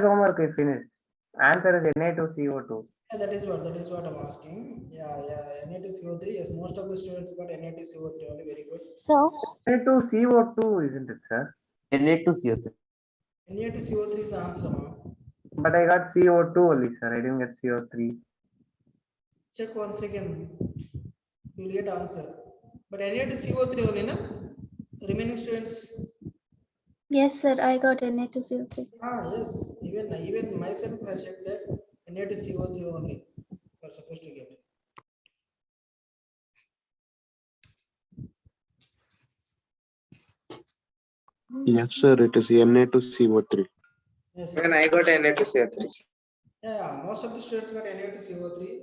Homework is finished. Answer is Na2CO2. Yeah, that is what I'm asking. Yeah, Na2CO3. Yes, most of the students got Na2CO3 only. Very good. So Na2CO2, isn't it, sir? Na2CO3. Na2CO3 is the answer, ma. But I got CO2 only, sir. I didn't get CO3. Check once again. You will get answer. But Na2CO3 only, na? Remaining students. yes, sir, I got Na2CO3. Yes. Even myself, I checked that Na2CO3 only. You're supposed to get. Yes, sir. It is Na2CO3. Yes. When I got Na2CO3. Yeah, most of the students got Na2CO3.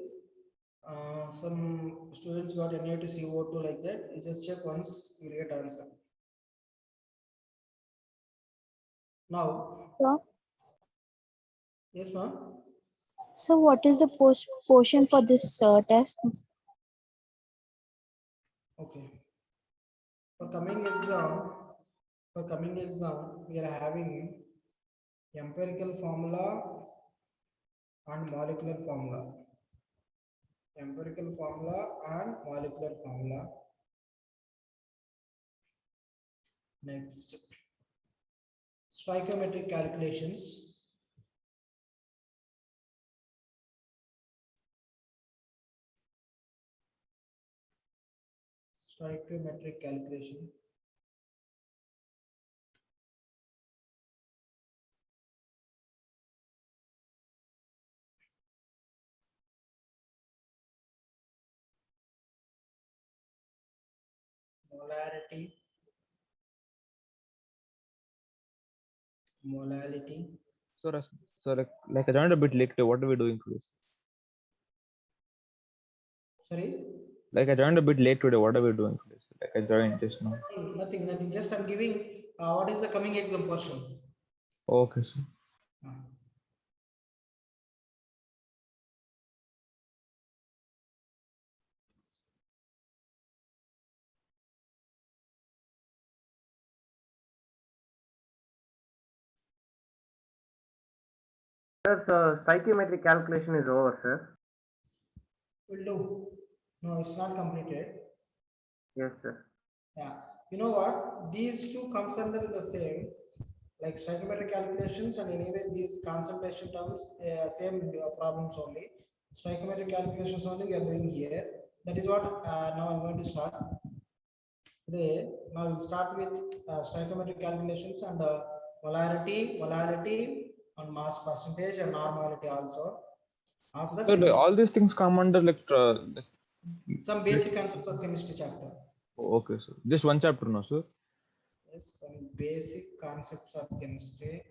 Some students got Na2CO2 like that. You just check once, you will get answer. Now, So, yes, ma'am. so what is the portion for this test? Okay. For coming exam, we are having empirical formula and molecular formula. Empirical formula and molecular formula. Next, stoichiometric calculations. Stoichiometric calculation. Molarity. So like I joined a bit late today. What are we doing today? Sorry? Like I joined a bit late today. What are we doing today? Like I joined just now. Nothing. Just I'm giving what is the coming exam portion. Okay, sir. Sir, so stoichiometric calculation is over, sir. Will do. No, it's not completed. Yes, sir. Yeah. You know what? These two comes under the same, like stoichiometric calculations, and anyway these concentration terms, same problems only. Stoichiometric calculations only we are doing here. That is what now I'm going to start. Today, now we'll start with stoichiometric calculations and molarity, and mass percentage and normality also. After So that, all these things come under like some basic concepts of chemistry chapter. okay, sir. Just one chapter, no, sir. Yes, some basic concepts of chemistry.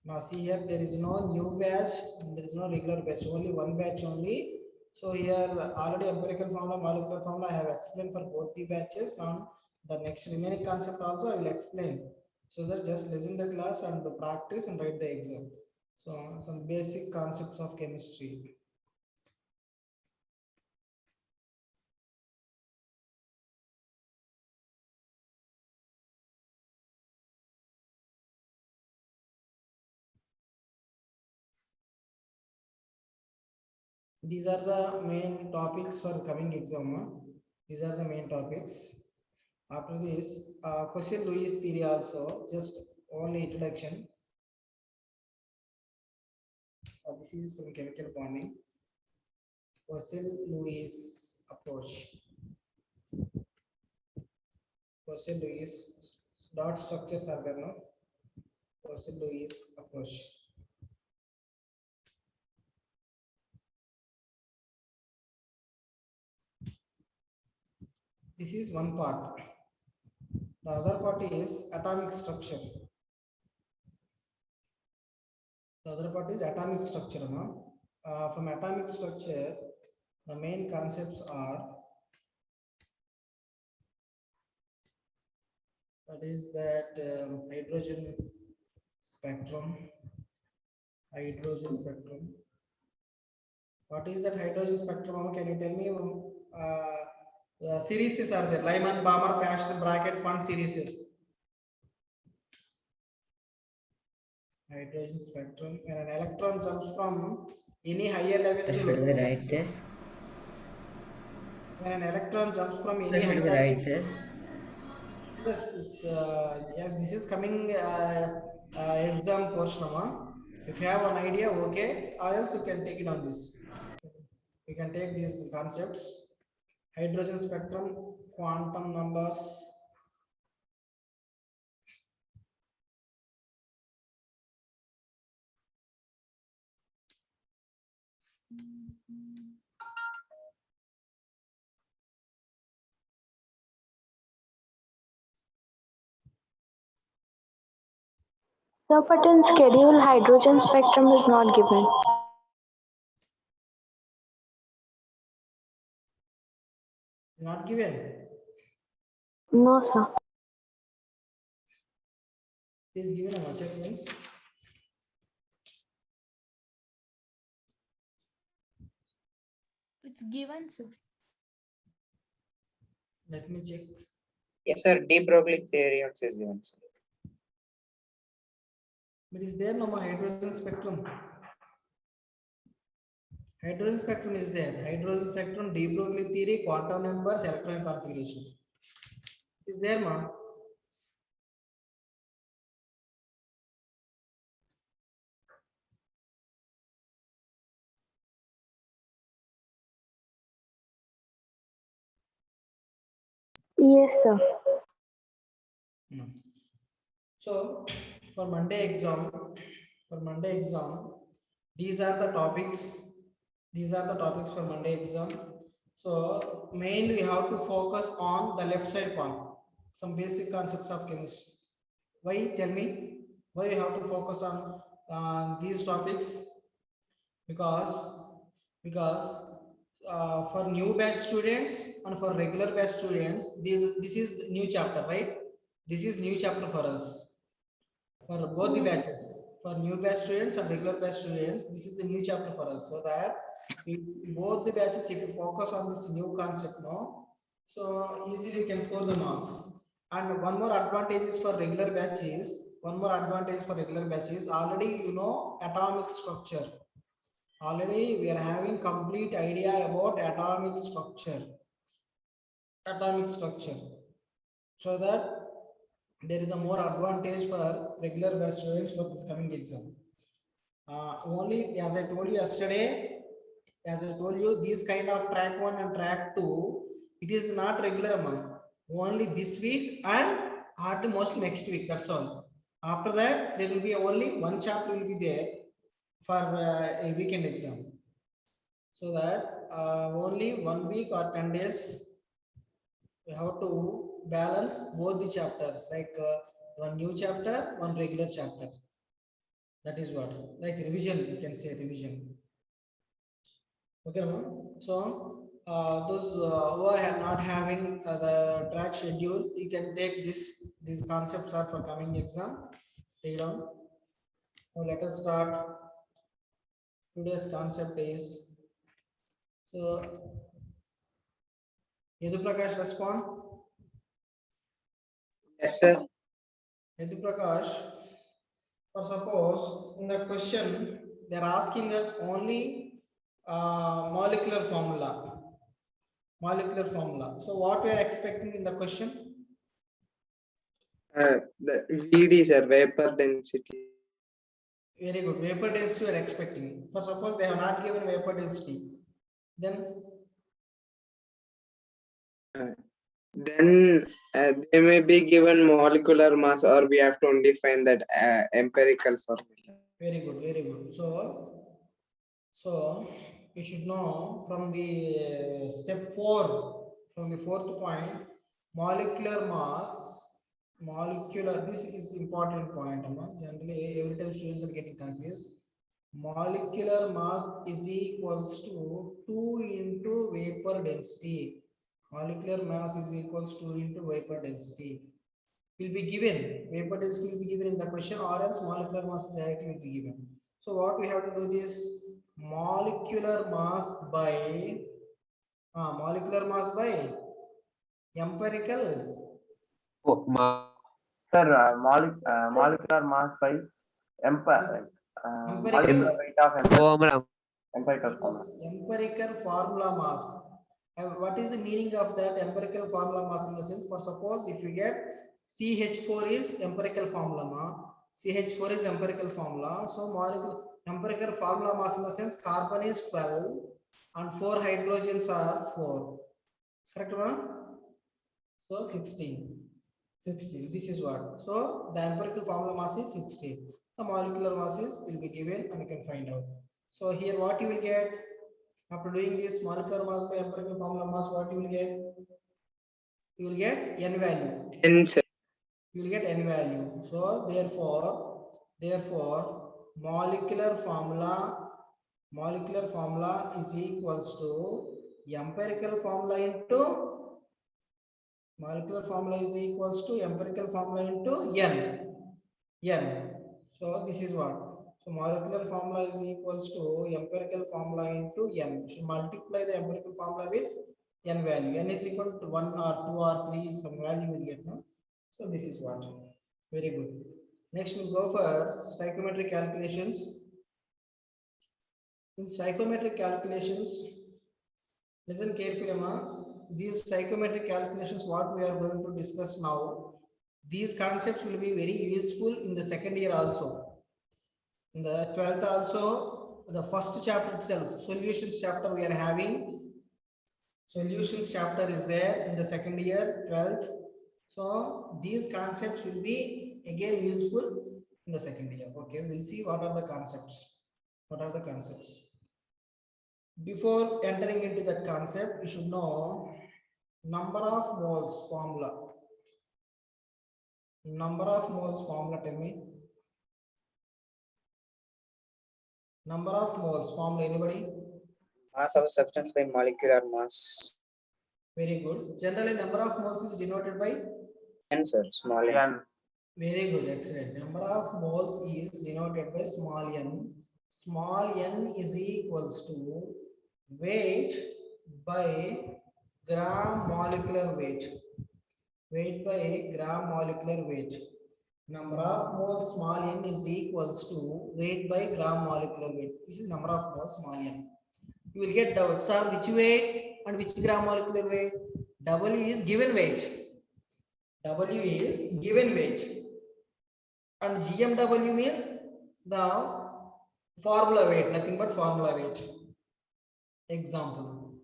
Now see here, there is no new batch, there is no regular batch, only one batch only. So here already empirical formula, molecular formula I have explained for both the batches. Now the next remaining concept also I will explain. So that just listen the class and practice and write the exam. So some basic concepts of chemistry. These are the main topics for coming exam. These are the main topics. After this, Cauchy-Lewis theory also, just only introduction. This is from chemical bonding. Cauchy-Lewis approach. Cauchy-Lewis dot structures are there, no? Cauchy-Lewis approach. This is one part. The other part is atomic structure. The other part is atomic structure. No? From atomic structure, the main concepts are hydrogen spectrum. Hydrogen spectrum. What is that hydrogen spectrum? Can you tell me? Series are there. Lyman, Balmer, Paschen, Brackett, Fund series. Hydrogen spectrum. When an electron jumps from any higher level to Should lower we level. write this? When an electron jumps from any Should we higher write level. this? Yes, it's yes. This is coming exam portion. If you have an idea, okay, or else you can take it on this. You can take these concepts: hydrogen spectrum, quantum numbers. Sir, but in schedule, hydrogen spectrum is not given. Not given. No, sir. Please given a check once. It's given, sir. Let me check. Yes, sir. De Broglie theory also is given, sir. But is there no hydrogen spectrum? Hydrogen spectrum is there. Hydrogen spectrum, de Broglie theory, quantum numbers, electron configuration. Is there, ma? Yes, sir. So for Monday exam, these are the topics. These are the topics for Monday exam. So mainly we have to focus on the left side part, some basic concepts of chemistry. Why? Tell me. Why we have to focus on these topics? Because for new batch students and for regular batch students, this is new chapter, right? This is new chapter for us. For both the batches, for new batch students and regular batch students, this is the new chapter for us. So that both the batches, if you focus on this new concept, no, so easily you can score the marks. And one more advantage is for regular batches. One more advantage for regular batches. Already you know atomic structure. Already we are having complete idea about atomic structure. Atomic structure. So that there is a more advantage for regular batch students for this coming exam. Only as I told you yesterday, these kind of track 1 and track 2, it is not regular month. Only this week and at the most next week. That's all. After that, there will be only one chapter will be there for a weekend exam. So that only 1 week or 10 days we have to balance both the chapters, like one new chapter, one regular chapter. That is what, like revision, you can say revision. Okay, so those who are not having the track schedule, you can take these concepts are for coming exam. Take it down. Now let us start. Today's concept is, so Yadu Prakash respond. Yes, sir. Yadu Prakash, for suppose in the question they are asking us only molecular formula. Molecular formula. So what we are expecting in the question? The VD, sir, vapor density. Very good. Vapor density we are expecting. For suppose they have not given vapor density, then They may be given molecular mass, or we have to only find that empirical formula. very good, very good. So you should know from the step 4, from the 4th point, molecular mass. Molecular, this is important point. Generally, every time students are getting confused. Molecular mass is equals to 2 into vapor density. Molecular mass is equals to into vapor density. Will be given, vapor density will be given in the question, or else molecular mass directly will be given. So what we have to do this molecular mass by empirical. Sir, molecular mass by Empirical Empirical. molecular weight of empirical formula. Empirical formula mass. And what is the meaning of that empirical formula mass in the sense? For suppose if you get CH4 is empirical formula, CH4 is empirical formula. So molecule empirical formula mass in the sense carbon is 12 and 4 hydrogens are 4. Correct, ma? So 16. 16. This is what. So the empirical formula mass is 16. The molecular masses will be given and you can find out. So here what you will get after doing this molecular mass by empirical formula mass, what you will get? You will get n value. You will get n value. So therefore molecular formula is equals to empirical formula into molecular formula is equals to empirical formula into n. So this is what. So molecular formula is equals to empirical formula into n. So multiply the empirical formula with n value. N is equal to 1 or 2 or 3, some value will get. No? So this is what. Very good. Next we'll go for stoichiometric calculations. In stoichiometric calculations, listen carefully, ma. These stoichiometric calculations, what we are going to discuss now, these concepts will be very useful in the second year also. In the 12th also, the first chapter itself, solutions chapter we are having. Solutions chapter is there in the second year, 12th. So these concepts will be again useful in the second year. Okay, we'll see what are the concepts. What are the concepts? Before entering into that concept, you should know number of moles formula. Number of moles formula, tell me. Number of moles formula, anybody? Mass of a substance by molecular mass. Very good. Generally, number of moles is denoted by N, sir, small n. N. very good, excellent. Number of moles is denoted by small n. Small n is equals to weight by gram molecular weight. Weight by gram molecular weight. Number of moles small n is equals to weight by gram molecular weight. This is number of moles small n. You will get doubt, sir, which weight and which gram molecular weight? W is given weight. W is given weight. And GMW means the formula weight, nothing but formula weight. Example.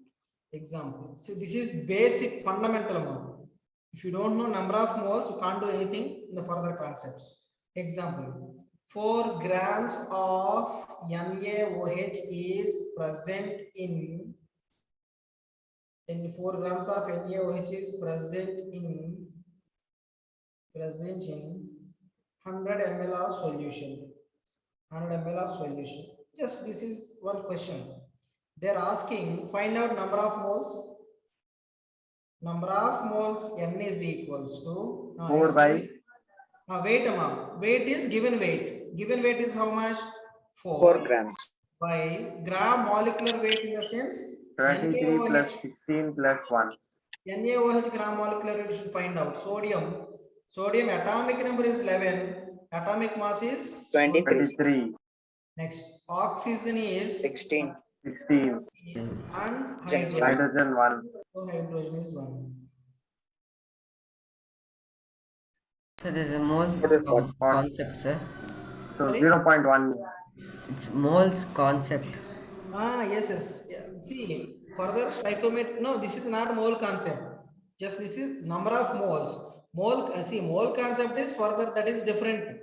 So this is basic fundamental amount. If you don't know number of moles, you can't do anything in the further concepts. Example. 4 grams of NaOH is present in 4 grams of NaOH is present in 100 ml of solution. 100 ml of solution. Just this is one question. They are asking find out number of moles. Number of moles N is equals to 4 by wait a minute. Weight is given weight. Given weight is how much? 4 grams. By gram molecular weight in the sense 33 plus 16 plus 1. NaOH gram molecular weight should find out. Sodium atomic number is 11. Atomic mass is 23. Next, oxygen is 16. 16. And Hydrogen 1. So hydrogen is 1. So there's a mole concept, sir. So Sorry? 0.1. It's moles concept. Yes. Yeah. See, further stoichiometry. No, this is not mole concept. Just this is number of moles. Mole concept is further, that is different.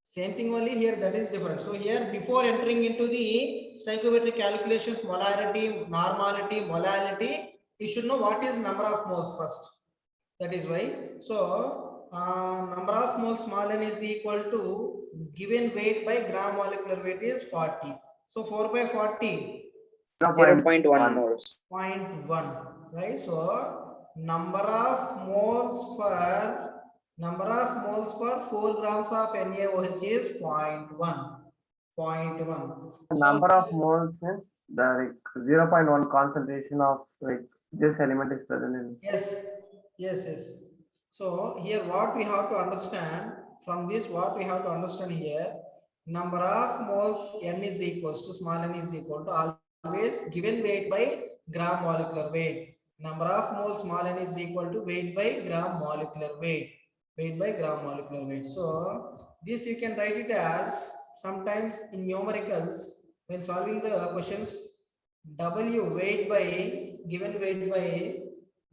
Same thing only here, that is different. So here, before entering into the stoichiometric calculations, molarity, normality, molality, you should know what is number of moles first. That is why. So number of moles small n is equal to given weight by gram molecular weight is 40. So 4 by 40. 0.1 moles. 0.1, right? So number of moles per 4 grams of NaOH is 0.1. 0.1. Number of moles means the 0.1 concentration of this element is present in. Yes. So here what we have to understand from this, what we have to understand here, number of moles n is equals to small n is equal to always given weight by gram molecular weight. Number of moles small n is equal to weight by gram molecular weight. Weight by gram molecular weight. So this you can write it as sometimes in numericals when solving the questions, W weight by given weight by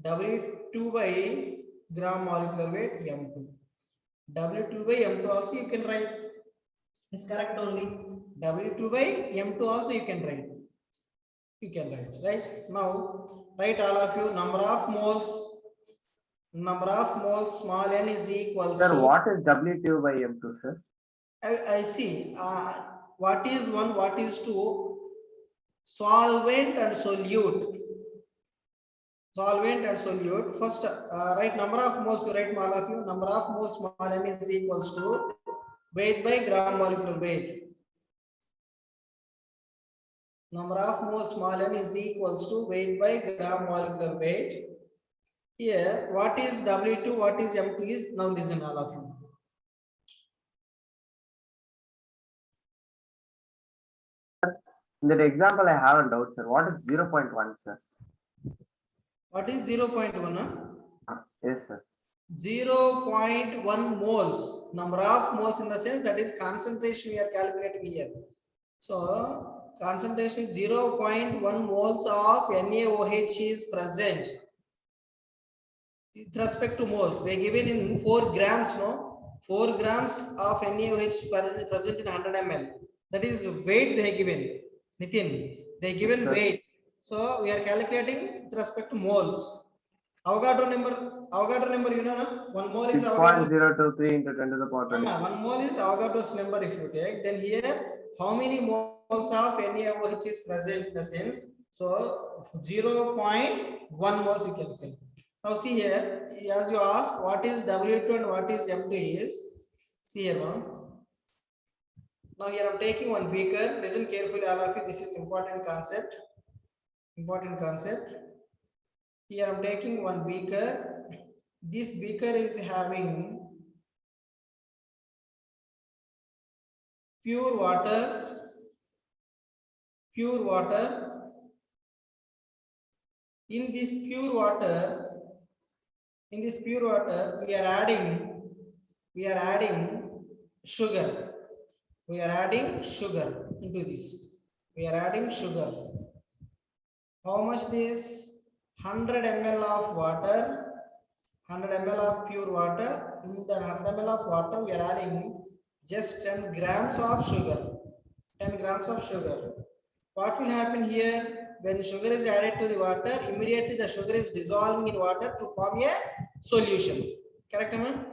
W2 by gram molecular weight M2. W2 by M2 also you can write. It's correct only. W2 by M2 also you can write. You can write, right? Now, write all of you number of moles small n is equals Sir, to. what is W2 by M2, sir? I see. What is 1, what is 2? Solvent and solute. Solvent and solute. First, write number of moles. You write all of you. Number of moles small n is equals to weight by gram molecular weight. Number of moles small n is equals to weight by gram molecular weight. Here, what is W2, what is M2 is, now listen all of you. In that example, I have a doubt, sir. What is 0.1, sir? What is 0.1? Yes, sir. 0.1 moles. Number of moles in the sense that is concentration we are calculating here. So, concentration is 0.1 moles of NaOH is present. With respect to moles, they given in 4 grams, no? 4 grams of NaOH present in 100 ml. That is weight they given. Nitin, they given Yes, sir. weight. So we are calculating with respect to moles. Avogadro number, you know, no? 1 mole is Avogadro's. 6.023 into 10 to the power 20. 1 mole is Avogadro's number if you take. Then here, how many moles of NaOH is present in the sense? So 0.1 moles you can say. Now see here, as you ask, what is W2 and what is M2 is, see here, no? Now here I'm taking one beaker. Listen carefully, all of you. This is important concept. Important concept. Here I'm taking one beaker. This beaker is having pure water. Pure water. In this pure water, we are adding sugar. We are adding sugar into this. We are adding sugar. How much this? 100 ml of water, 100 ml of pure water. In that 100 ml of water, we are adding just 10 grams of sugar. 10 grams of sugar. What will happen here? When sugar is added to the water, immediately the sugar is dissolving in water to form a solution. Correct, man?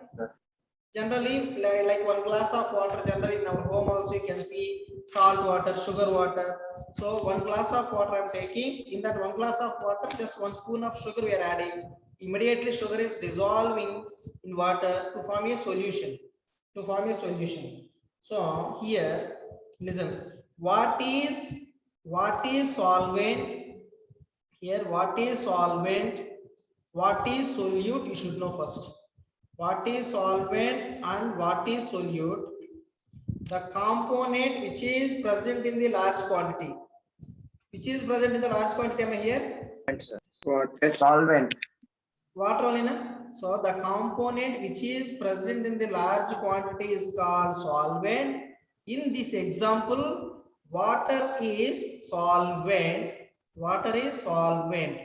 Generally, like 1 glass of water, generally in our home also you can see salt water, sugar water. So 1 glass of water I am taking. In that 1 glass of water, just 1 spoon of sugar we are adding. Immediately sugar is dissolving in water to form a solution. So here, listen. What is solvent? Here, what is solvent? What is solute? You should know first. What is solvent and what is solute? The component which is present in the large quantity. Which is present in the large quantity, am I here? Water. Solvent. Water only, na? So the component which is present in the large quantity is called solvent. In this example, water is solvent. Water is solvent.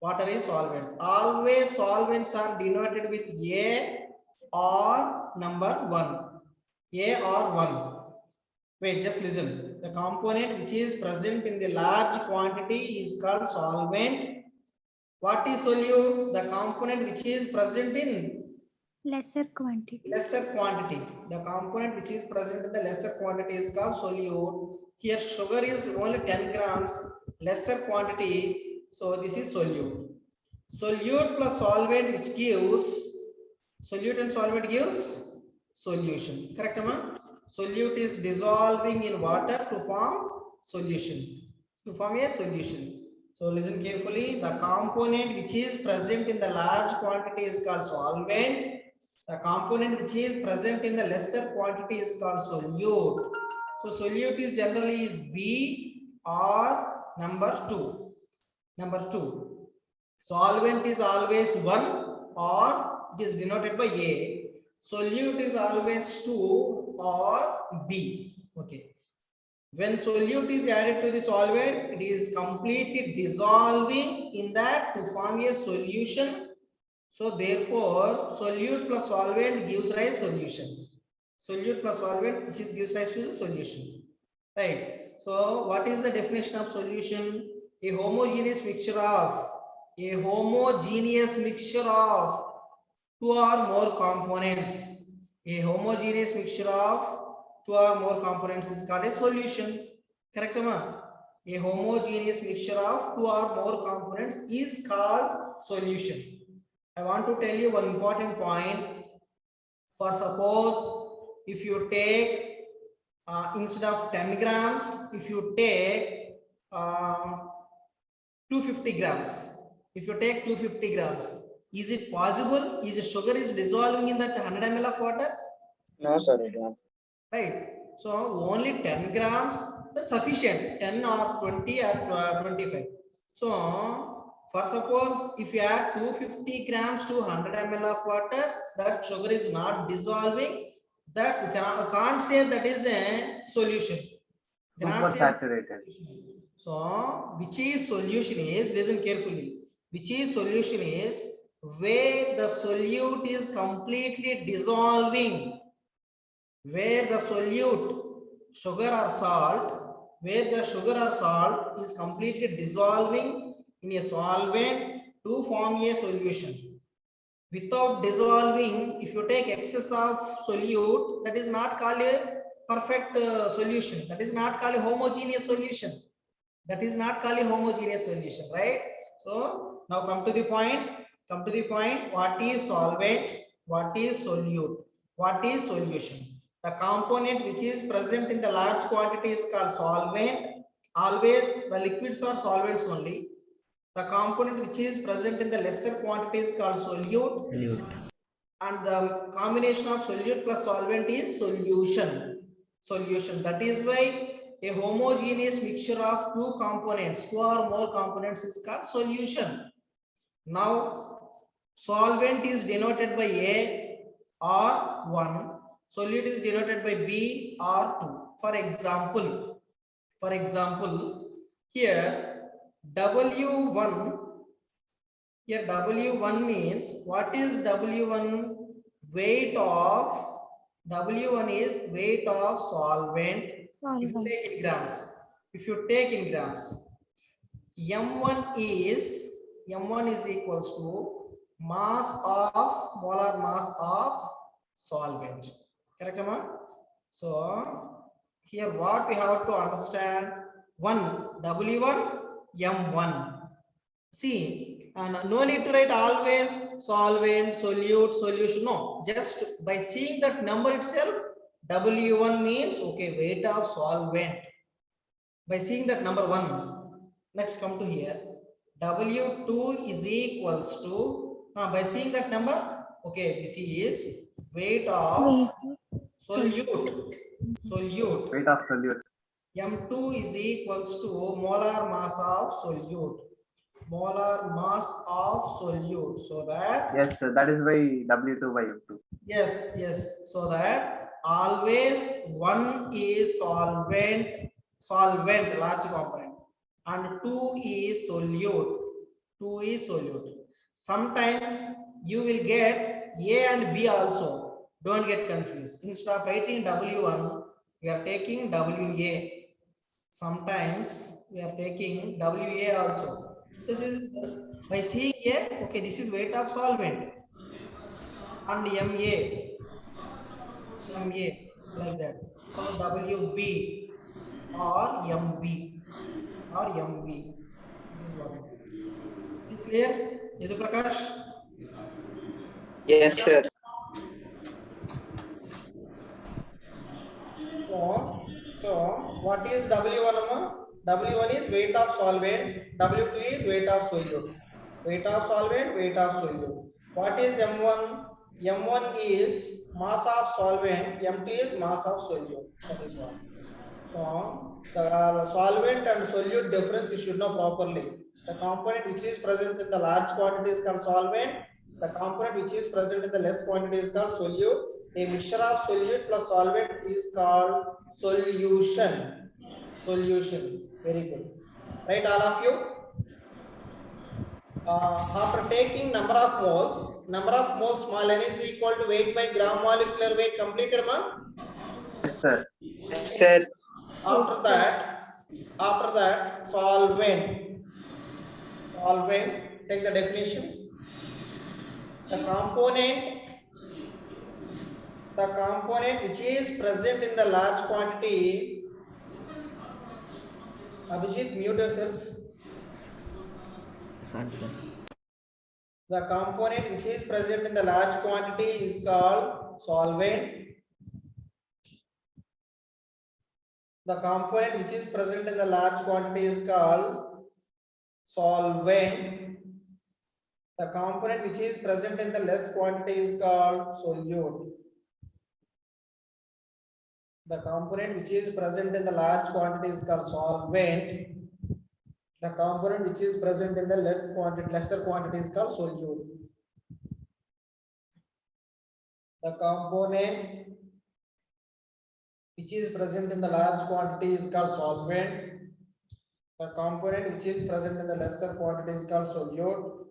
Water is solvent. Always solvents are denoted with A or number 1. A or 1. Wait, just listen. The component which is present in the large quantity is called solvent. What is solute? The component which is present in Lesser quantity. lesser quantity. The component which is present in the lesser quantity is called solute. Here sugar is only 10 grams, lesser quantity. So this is solute. Solute plus solvent which gives, solute and solvent gives solution. Correct, ma? Solute is dissolving in water to form solution. To form a solution. So listen carefully. The component which is present in the large quantity is called solvent. The component which is present in the lesser quantity is called solute. So solute is generally is B or number 2. Number 2. Solvent is always 1 or it is denoted by A. Solute is always 2 or B. Okay. When solute is added to the solvent, it is completely dissolving in that to form a solution. So therefore, solute plus solvent gives rise solution. Solute plus solvent, which is gives rise to the solution. Right. So what is the definition of solution? A homogeneous mixture of two or more components. A homogeneous mixture of 2 or more components is called a solution. Correct, ma? A homogeneous mixture of 2 or more components is called solution. I want to tell you one important point. For suppose if you take instead of 10 grams, if you take 250 grams, if you take 250 grams, is it possible? Is the sugar is dissolving in that 100 ml of water? No, sir, it won't. Right. So only 10 grams is sufficient, 10 or 20 or 25. So for suppose if you add 250 grams to 100 ml of water, that sugar is not dissolving, that we can't say that is a solution. Super saturated. So which is solution is, listen carefully, which is solution is where the solute is completely dissolving, where the solute, sugar or salt, where the sugar or salt is completely dissolving in a solvent to form a solution. Without dissolving, if you take excess of solute, that is not called a perfect solution. That is not called a homogeneous solution. That is not called a homogeneous solution, right? So now come to the point. Come to the point. What is solvent? What is solute? What is solution? The component which is present in the large quantity is called solvent. Always the liquids are solvents only. The component which is present in the lesser quantity is called solute. And the combination of solute plus solvent is solution. Solution. That is why a homogeneous mixture of 2 components, 2 or more components is called solution. Now, solvent is denoted by A or 1. Solute is denoted by B or 2. For example, here W1, here W1 means, what is W1? Weight of, W1 is weight of solvent. If you take in grams, M1 is equals to mass of, molar mass of solvent. Correct, ma? So here what we have to understand, W1, M1. See, and no need to write always solvent, solute, solution. No, just by seeing that number itself, W1 means okay, weight of solvent. By seeing that number 1, next come to here, W2 is equals to, by seeing that number, okay, this is weight of solute. Weight of solute. M2 is equals to molar mass of solute. Molar mass of solute. So that, Yes, sir, that is why W2 by M2. yes. So that always 1 is solvent, large component, and 2 is solute. Sometimes you will get A and B also. Don't get confused. Instead of writing W1, we are taking WA. Sometimes we are taking WA also. This is by seeing A, okay, this is weight of solvent, and MA like that. So WB or MB. This is what. Is clear? Yadu Prakash? Yes, sir. So what is W1? W1 is weight of solvent, W2 is weight of solute. Weight of solvent, weight of solute. What is M1? M1 is mass of solvent, M2 is mass of solute. That is what. The solvent and solute difference you should know properly. The component which is present in the large quantity is called solvent. The component which is present in the less quantity is called solute. A mixture of solute plus solvent is called solution. Solution. Very good. Right, all of you? After taking number of moles small n is equal to weight by gram molecular weight completed, ma? Yes, sir. Yes, sir. After that, solvent, take the definition. The component which is present in the large quantity. Abhijit, mute yourself. Sorry, sir. The component which is present in the large quantity is called solvent. The component which is present in the large quantity is called solvent. The component which is present in the less quantity is called solute. The component which is present in the large quantity is called solvent. The component which is present in the lesser quantity is called solute. The component which is present in the large quantity is called solvent. The component which is present in the lesser quantity is called solute.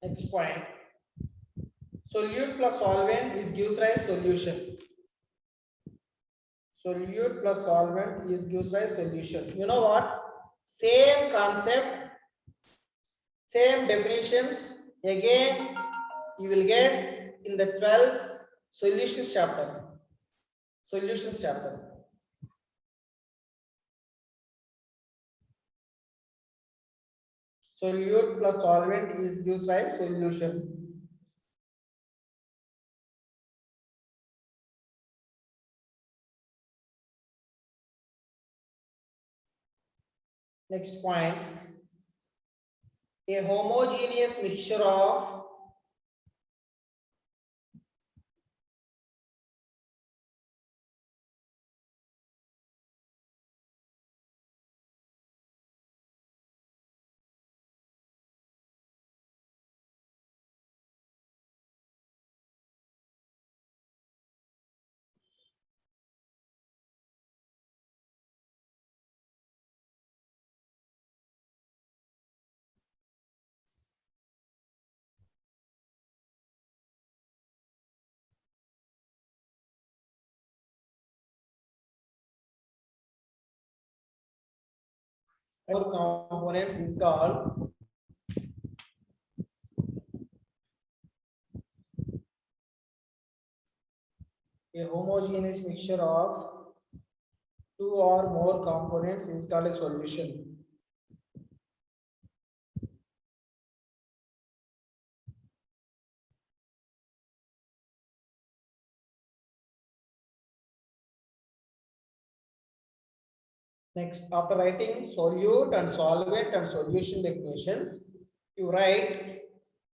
Next point. Solute plus solvent gives rise solution. Solute plus solvent gives rise solution. You know what? Same concept, same definitions. Again, you will get in the 12th solutions chapter. Solutions chapter. Solute plus solvent gives rise solution. Next point. A homogeneous mixture of components is called a homogeneous mixture of two or more components is called a solution. Next, after writing solute and solvent and solution definitions, you write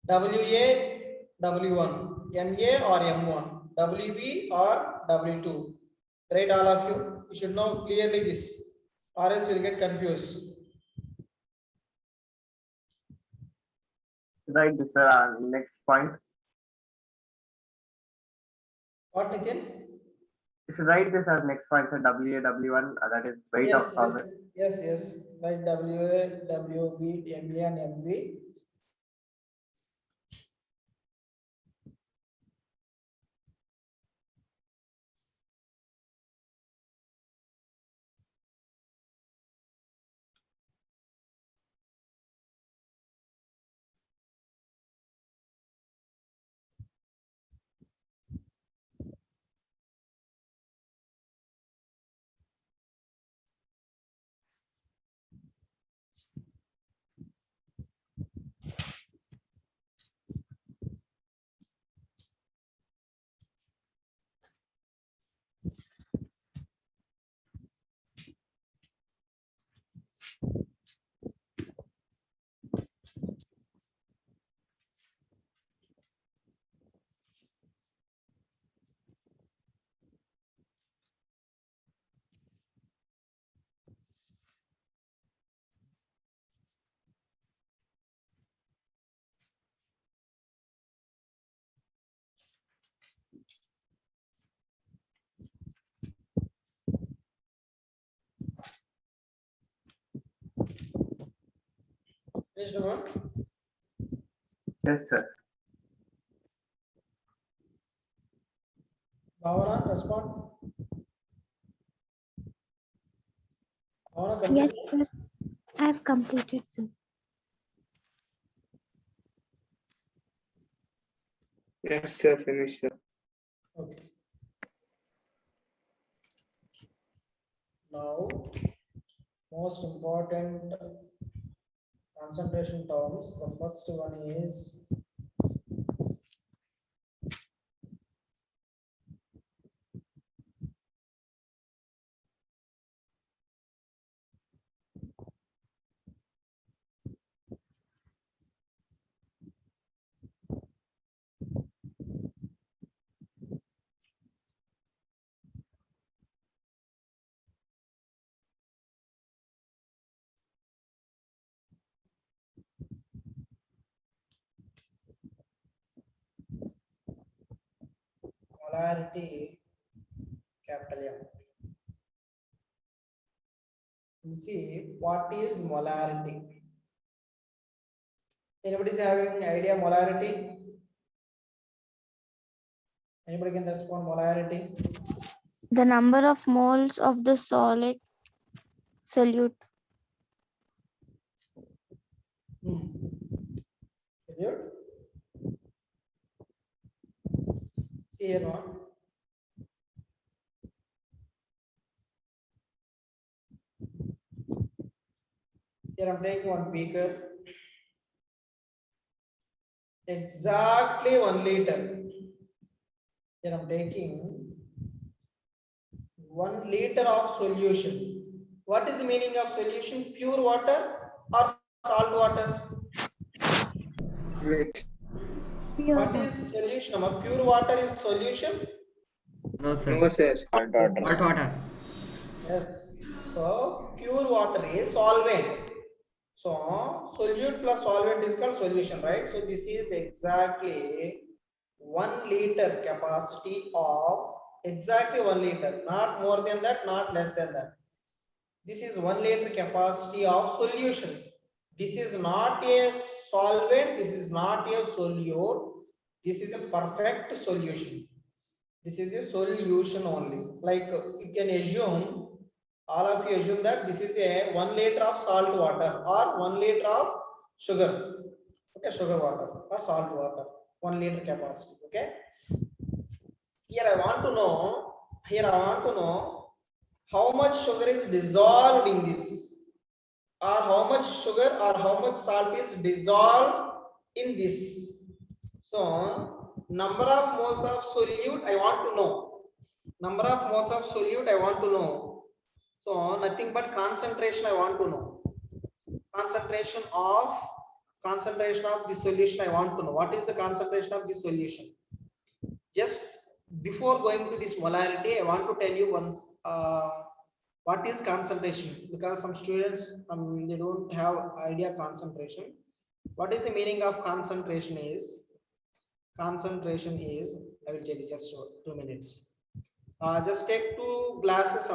WA, W1, NA or M1, WB or W2. Right, all of you? You should know clearly this, or else you will get confused. Right, this next point. What, Nitin? You should write this as next point, so WA, W1, that is weight of solvent. Yes. Right, WA, WB, MA and MB. Finished one? Yes, sir. Bhavana, respond. Bhavana, Yes, complete. sir. I have completed, sir. Yes, sir. Finish, sir. Okay. Now, most important concentration terms. The first one is molarity, capital M. You see, what is molarity? Anybody is having any idea molarity? Anybody can respond molarity? The number of moles of the solid solute. Good. See here one. Here I'm taking one beaker. Exactly 1 liter. Here I'm taking 1 liter of solution. What is the meaning of solution? Pure water or salt water? Mix. What is solution? Pure water is solution? No, sir. No, sir. Salt water. Yes. So pure water is solvent. So solute plus solvent is called solution, right? So this is exactly 1 liter capacity of exactly 1 liter, not more than that, not less than that. This is 1 liter capacity of solution. This is not a solvent, this is not a solute, this is a perfect solution. This is a solution only. Like you can assume, all of you assume that this is a 1 liter of salt water or 1 liter of sugar. Okay, sugar water or salt water, 1 liter capacity. Okay. Here I want to know how much sugar is dissolved in this, or how much sugar or how much salt is dissolved in this. So number of moles of solute I want to know. Number of moles of solute I want to know. So nothing but concentration I want to know. Concentration of the solution I want to know. What is the concentration of the solution? Just before going to this molarity, I want to tell you once what is concentration, because some students they don't have idea concentration. What is the meaning of concentration is? Concentration is, I will tell you just 2 minutes. Just take 2 glasses,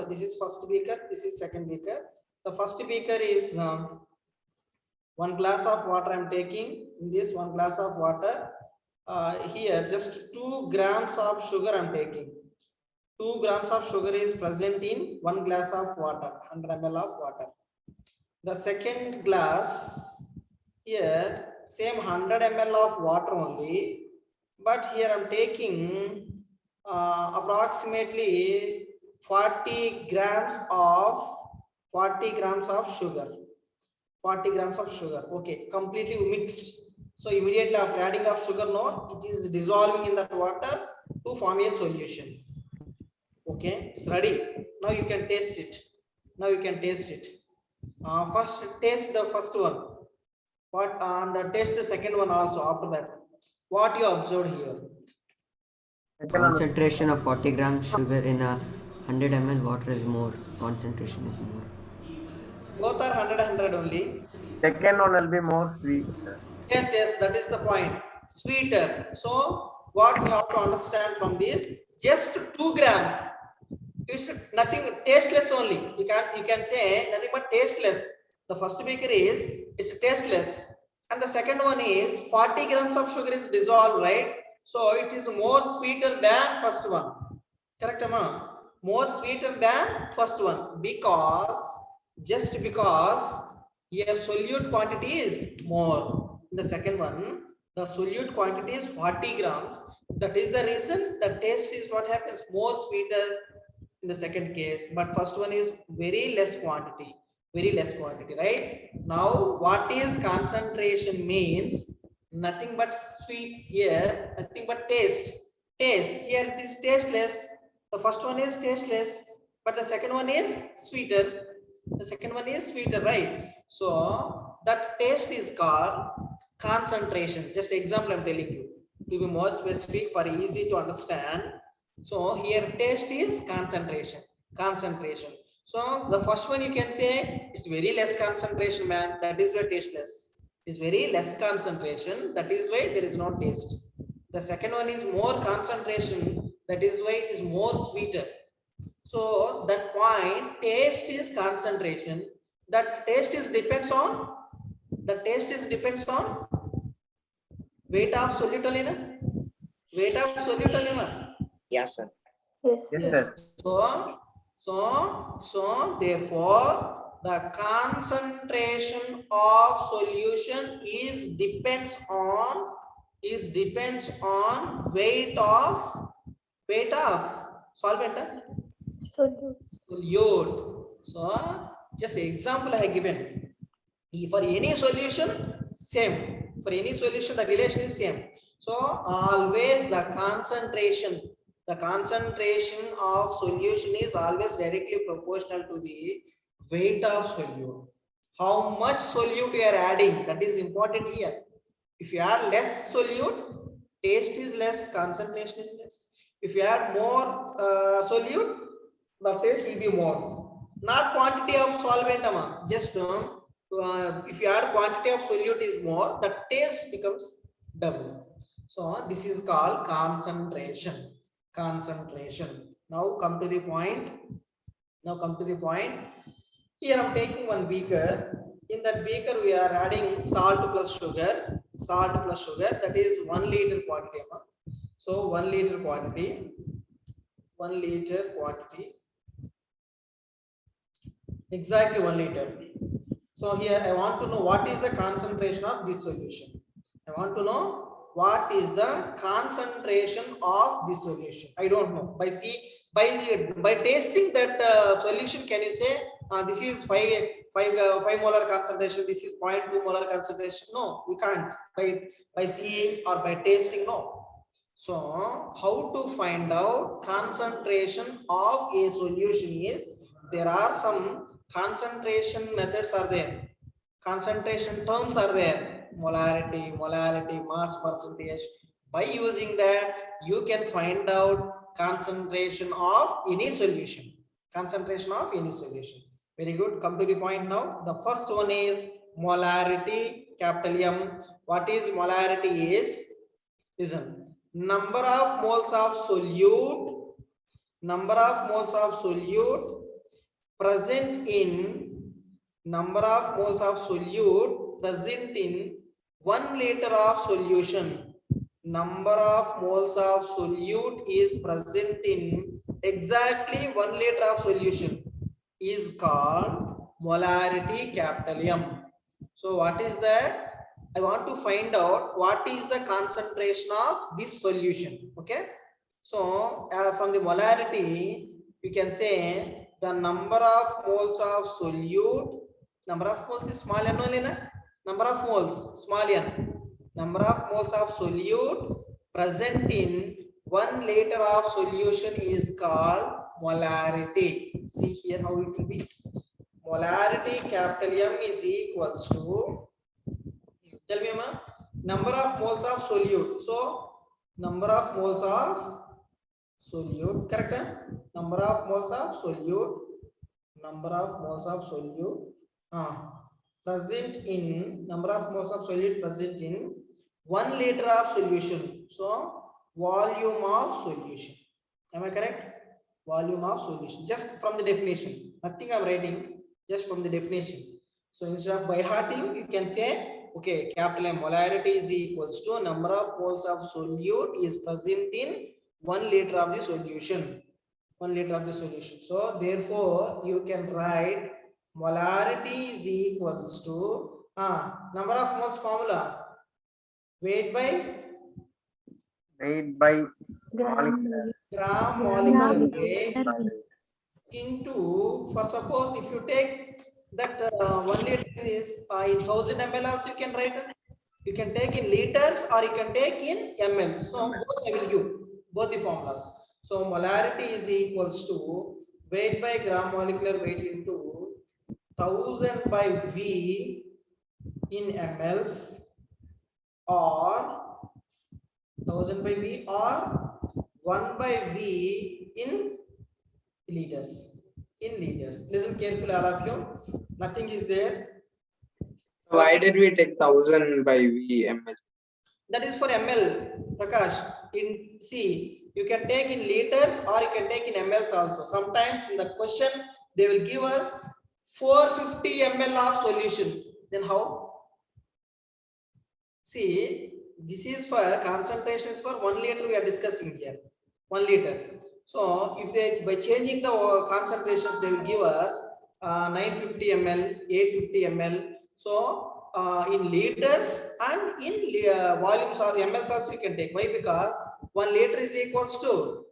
this is first beaker, this is second beaker. The first beaker is 1 glass of water I'm taking. In this 1 glass of water, here just 2 grams of sugar I'm taking. 2 grams of sugar is present in 1 glass of water, 100 ml of water. The second glass, here same 100 ml of water only, but here I'm taking approximately 40 grams of sugar. 40 grams of sugar. Okay, completely mixed. So immediately after adding of sugar, no, it is dissolving in that water to form a solution. Okay, it's ready. Now you can taste it. First taste the first one. And taste the second one also after that. What you observed here? Concentration of 40 grams sugar in a 100 ml water is more. Concentration is more. Both are 100 only. Second one will be more sweet, sir. Yes, that is the point. Sweeter. So what we have to understand from this, just 2 grams. It's nothing, tasteless only. You can say nothing but tasteless. The first beaker is it's tasteless, and the second one is 40 grams of sugar is dissolved, right? So it is more sweeter than first one. Correct, Amma? More sweeter than first one because just because here solute quantity is more. In the second one, the solute quantity is 40 grams. That is the reason the taste is what happens more sweeter in the second case, but first one is very less quantity, right? Now what is concentration means? Nothing but sweet here, nothing but taste. Here it is tasteless. The first one is tasteless, but the second one is sweeter. Right? So that taste is called concentration. Just example I'm telling you to be more specific for easy to understand. So here taste is concentration. So the first one you can say it's very less concentration, man. That is why tasteless. It's very less concentration. That is why there is no taste. The second one is more concentration. That is why it is more sweeter. So that point, taste is concentration. That taste is depends on weight of solute only, na? Yeah, sir. Yes. Yes, Yes. sir. So therefore the concentration of solution depends on weight of solvent, solute. So just example I have given. For any solution same, the relation is same. So always the concentration of solution is always directly proportional to the weight of solute. How much solute you are adding, that is important here. If you add less solute, taste is less, concentration is less. If you add more solute, the taste will be more. Not quantity of solvent, just if you add quantity of solute is more, the taste becomes double. So this is called concentration. Now come to the point. Here I'm taking one beaker. In that beaker we are adding salt plus sugar. That is 1 liter quantity. So 1 liter quantity. Exactly 1 liter. So here I want to know what is the concentration of this solution. I don't know. By tasting that solution, can you say this is 5 molar concentration, this is 0.2 molar concentration? No, we can't. By seeing or by tasting, no. So how to find out concentration of a solution is, there are some concentration methods are there, concentration terms are there, molality, mass percentage. By using that you can find out concentration of any solution. Very good. Come to the point now. The first one is molarity, capital M. What is molarity is, listen, number of moles of solute present in 1 liter of solution. Number of moles of solute is present in exactly 1 liter of solution is called molarity, capital M. So what is that? I want to find out what is the concentration of this solution. Okay, so from the molarity we can say the number of moles of solute, number of moles is small n only, na? Number of moles small n, number of moles of solute present in 1 liter of solution is called molarity. See here how it will be. Molarity, capital M, is equals to, tell me ma, number of moles of solute. So number of moles of solute, correct? Number of moles of solute present in, number of moles of solute present in 1 liter of solution. So volume of solution. Am I correct? Volume of solution. Just from the definition. Nothing I'm writing. Just from the definition. So instead of by hearting, you can say, okay, capital M molarity is equals to number of moles of solute is present in 1 liter of the solution. 1 liter of the solution. So therefore, you can write molarity is equals to number of moles formula. Weight by molecular. gram molecular weight into, for suppose if you take that 1 liter is in 1000 ml also you can write it. You can take in liters or you can take in ml. So both I will give both the formulas. So molarity is equals to weight by gram molecular weight into 1000 by V in mls or 1000 by V or 1 by V in liters. Listen carefully, all of you. Nothing is there. Why did we take 1000 by VML? That is for ml, Prakash. In see, you can take in liters or you can take in mls also. Sometimes in the question they will give us 450 ml of solution. Then how? See, this is for concentrations for 1 liter we are discussing here. 1 liter. So if they by changing the concentrations they will give us 950 ml, 850 ml. So in liters and in volumes or mls also you can take. Why? Because 1 liter is equals to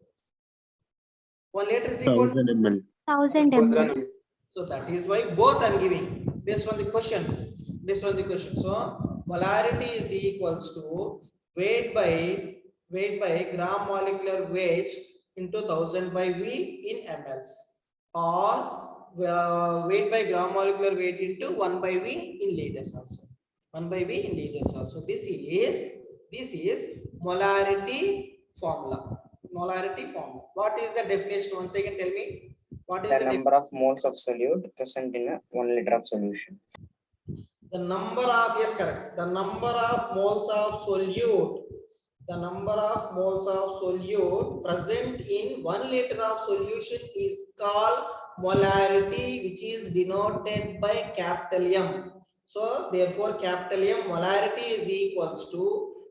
1 liter is equal to 1000 ml. 1000 ml. so that is why both I'm giving based on the question. Based on the question. So molarity is equals to weight by gram molecular weight into 1000 by V in mls or weight by gram molecular weight into 1 by V in liters also. 1 by V in liters also. This is molarity formula. Molarity formula. What is the definition? Once again, tell me. What is The number of moles of solute present in a 1 liter of solution. the number of, yes, correct. The number of moles of solute. The number of moles of solute present in 1 liter of solution is called molarity, which is denoted by capital M. So therefore capital M molarity is equals to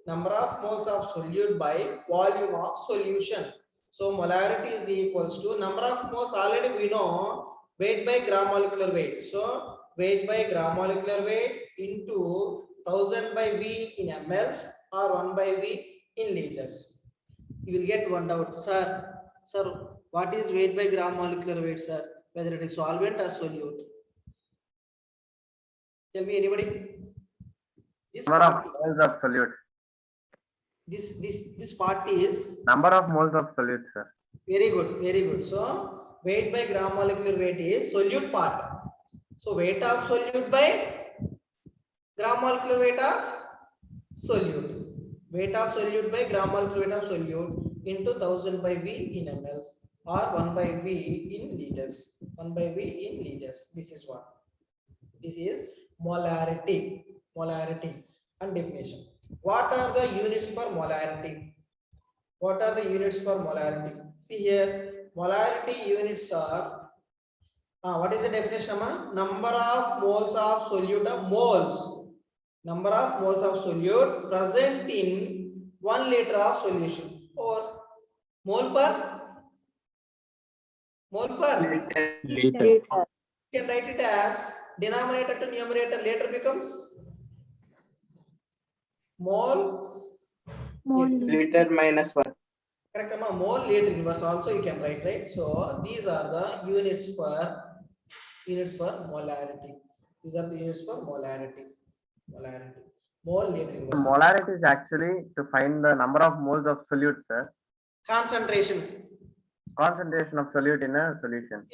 number of moles of solute by volume of solution. So molarity is equals to number of moles, already we know, weight by gram molecular weight. So weight by gram molecular weight into 1000 by V in mls or 1 by V in liters. You will get one doubt, sir, what is weight by gram molecular weight, sir? Whether it is solvent or solute. Tell me, anybody. This Number part, of moles of solute. this part is Number of moles of solute, sir. very good, very good. So weight by gram molecular weight is solute part. So weight of solute by gram molecular weight of solute. Weight of solute by gram molecular weight of solute into 1000 by V in mls or 1 by V in liters. 1 by V in liters. This is what? This is molarity. Molarity and definition. What are the units for molarity? What are the units for molarity? See here, molarity units are, what is the definition? Number of moles of solute of moles. Number of moles of solute present in 1 liter of solution, or mole per Liter. you can write it as denominator to numerator, later becomes mole Liter minus 1. correct, mole liter inverse also you can write, right? So these are the units for molarity. These are the units for molarity. Mole liter inverse. Molarity is actually to find the number of moles of solute, sir. Concentration Concentration of solute in a solution.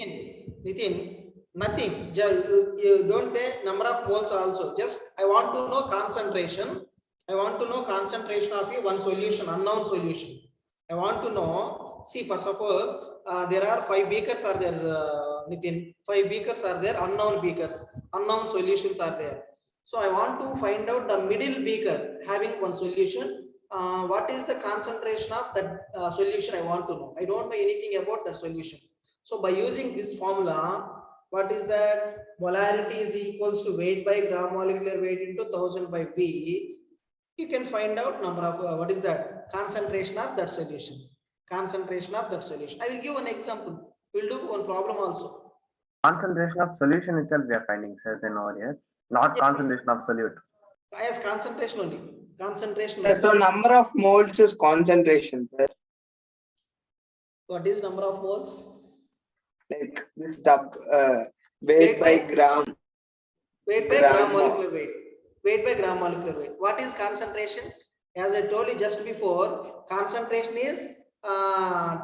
within nothing. You don't say number of moles also. Just I want to know concentration. I want to know concentration of one solution, unknown solution. I want to know. See, for suppose there are 5 beakers are there, Nitin. 5 beakers are there, unknown beakers, unknown solutions are there. So I want to find out the middle beaker having one solution. What is the concentration of that solution? I want to know. I don't know anything about the solution. So by using this formula, What is that? Molarity is equals to weight by gram molecular weight into 1000 by V. You can find out number of what is that? Concentration of that solution. Concentration of that solution. I will give one example. We'll do one problem also. Concentration of solution itself we are finding, sir, then over here, not Yeah. concentration of solute. Yes, concentration only. Concentration. So Only. number of moles is concentration, sir. What is number of moles? Like this weight by gram. Weight by Gram gram mo- molecular weight. Weight by gram molecular weight. What is concentration? As I told you just before, concentration is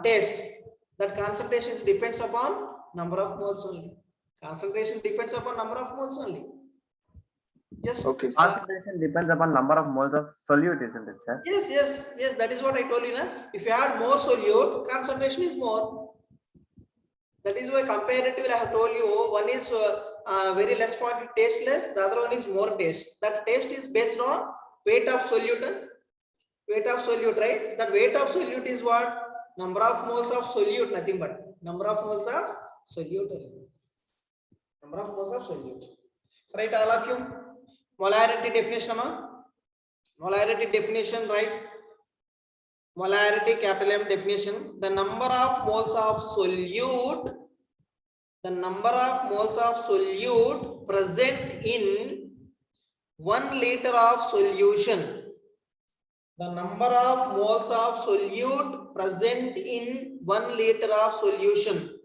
taste. That concentration depends upon number of moles only. Concentration depends upon number of moles only. Just Okay. Concentration depends upon number of moles of solute, isn't it, sir? yes. That is what I told you. Na? If you add more solute, concentration is more. That is why comparatively I have told you one is very less quantity, tasteless. The other one is more taste. That taste is based on weight of solute. Weight of solute, right? The weight of solute is what? Number of moles of solute, nothing but number of moles of solute. Number of moles of solute. Right, all of you. Molarity definition, molarity definition, right? Molarity capital M definition. The number of moles of solute. The number of moles of solute present in 1 liter of solution. The number of moles of solute present in 1 liter of solution.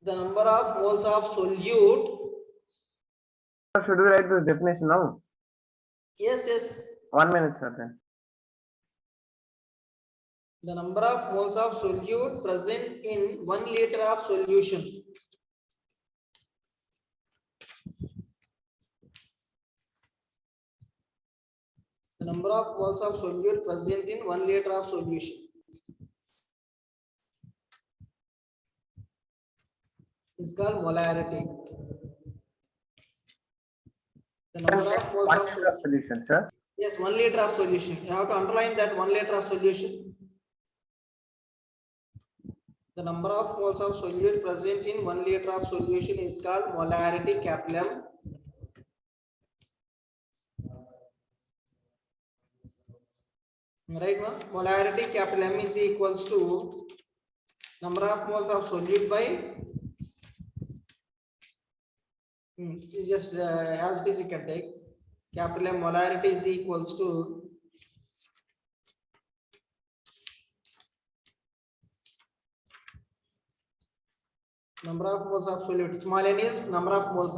The number of moles of solute. Should we write this definition now? Yes. 1 minute, sir, then. The number of moles of solute present in 1 liter of solution. The number of moles of solute present in 1 liter of solution is called molarity. The number of moles 1 of liter of solution, sir. yes, 1 liter of solution. You have to underline that 1 liter of solution. The number of moles of solute present in 1 liter of solution is called molarity, capital M. Right, ma? Molarity, capital M is equals to number of moles of solute by you just as it is you can take capital M. Molarity is equals to number of moles of solute. Small n is number of moles.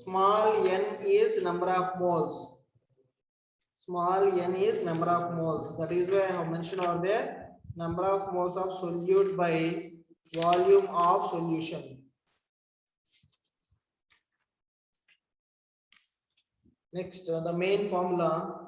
Small n is number of moles. Small n is number of moles. That is why I have mentioned over there number of moles of solute by volume of solution. Next, the main formula.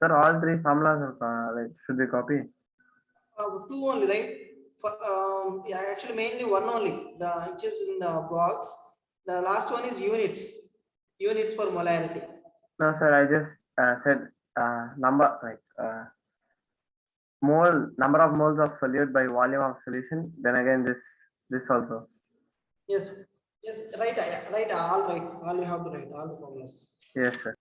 Sir, all three formulas are like should be copied. Two only, right? Yeah, actually mainly one only. The which is in the box. The last one is units. Units for molarity. No, sir, I just said number like number of moles of solute by volume of solution. Then again this also. Yes, right. All you have to write all the formulas. Yes, sir.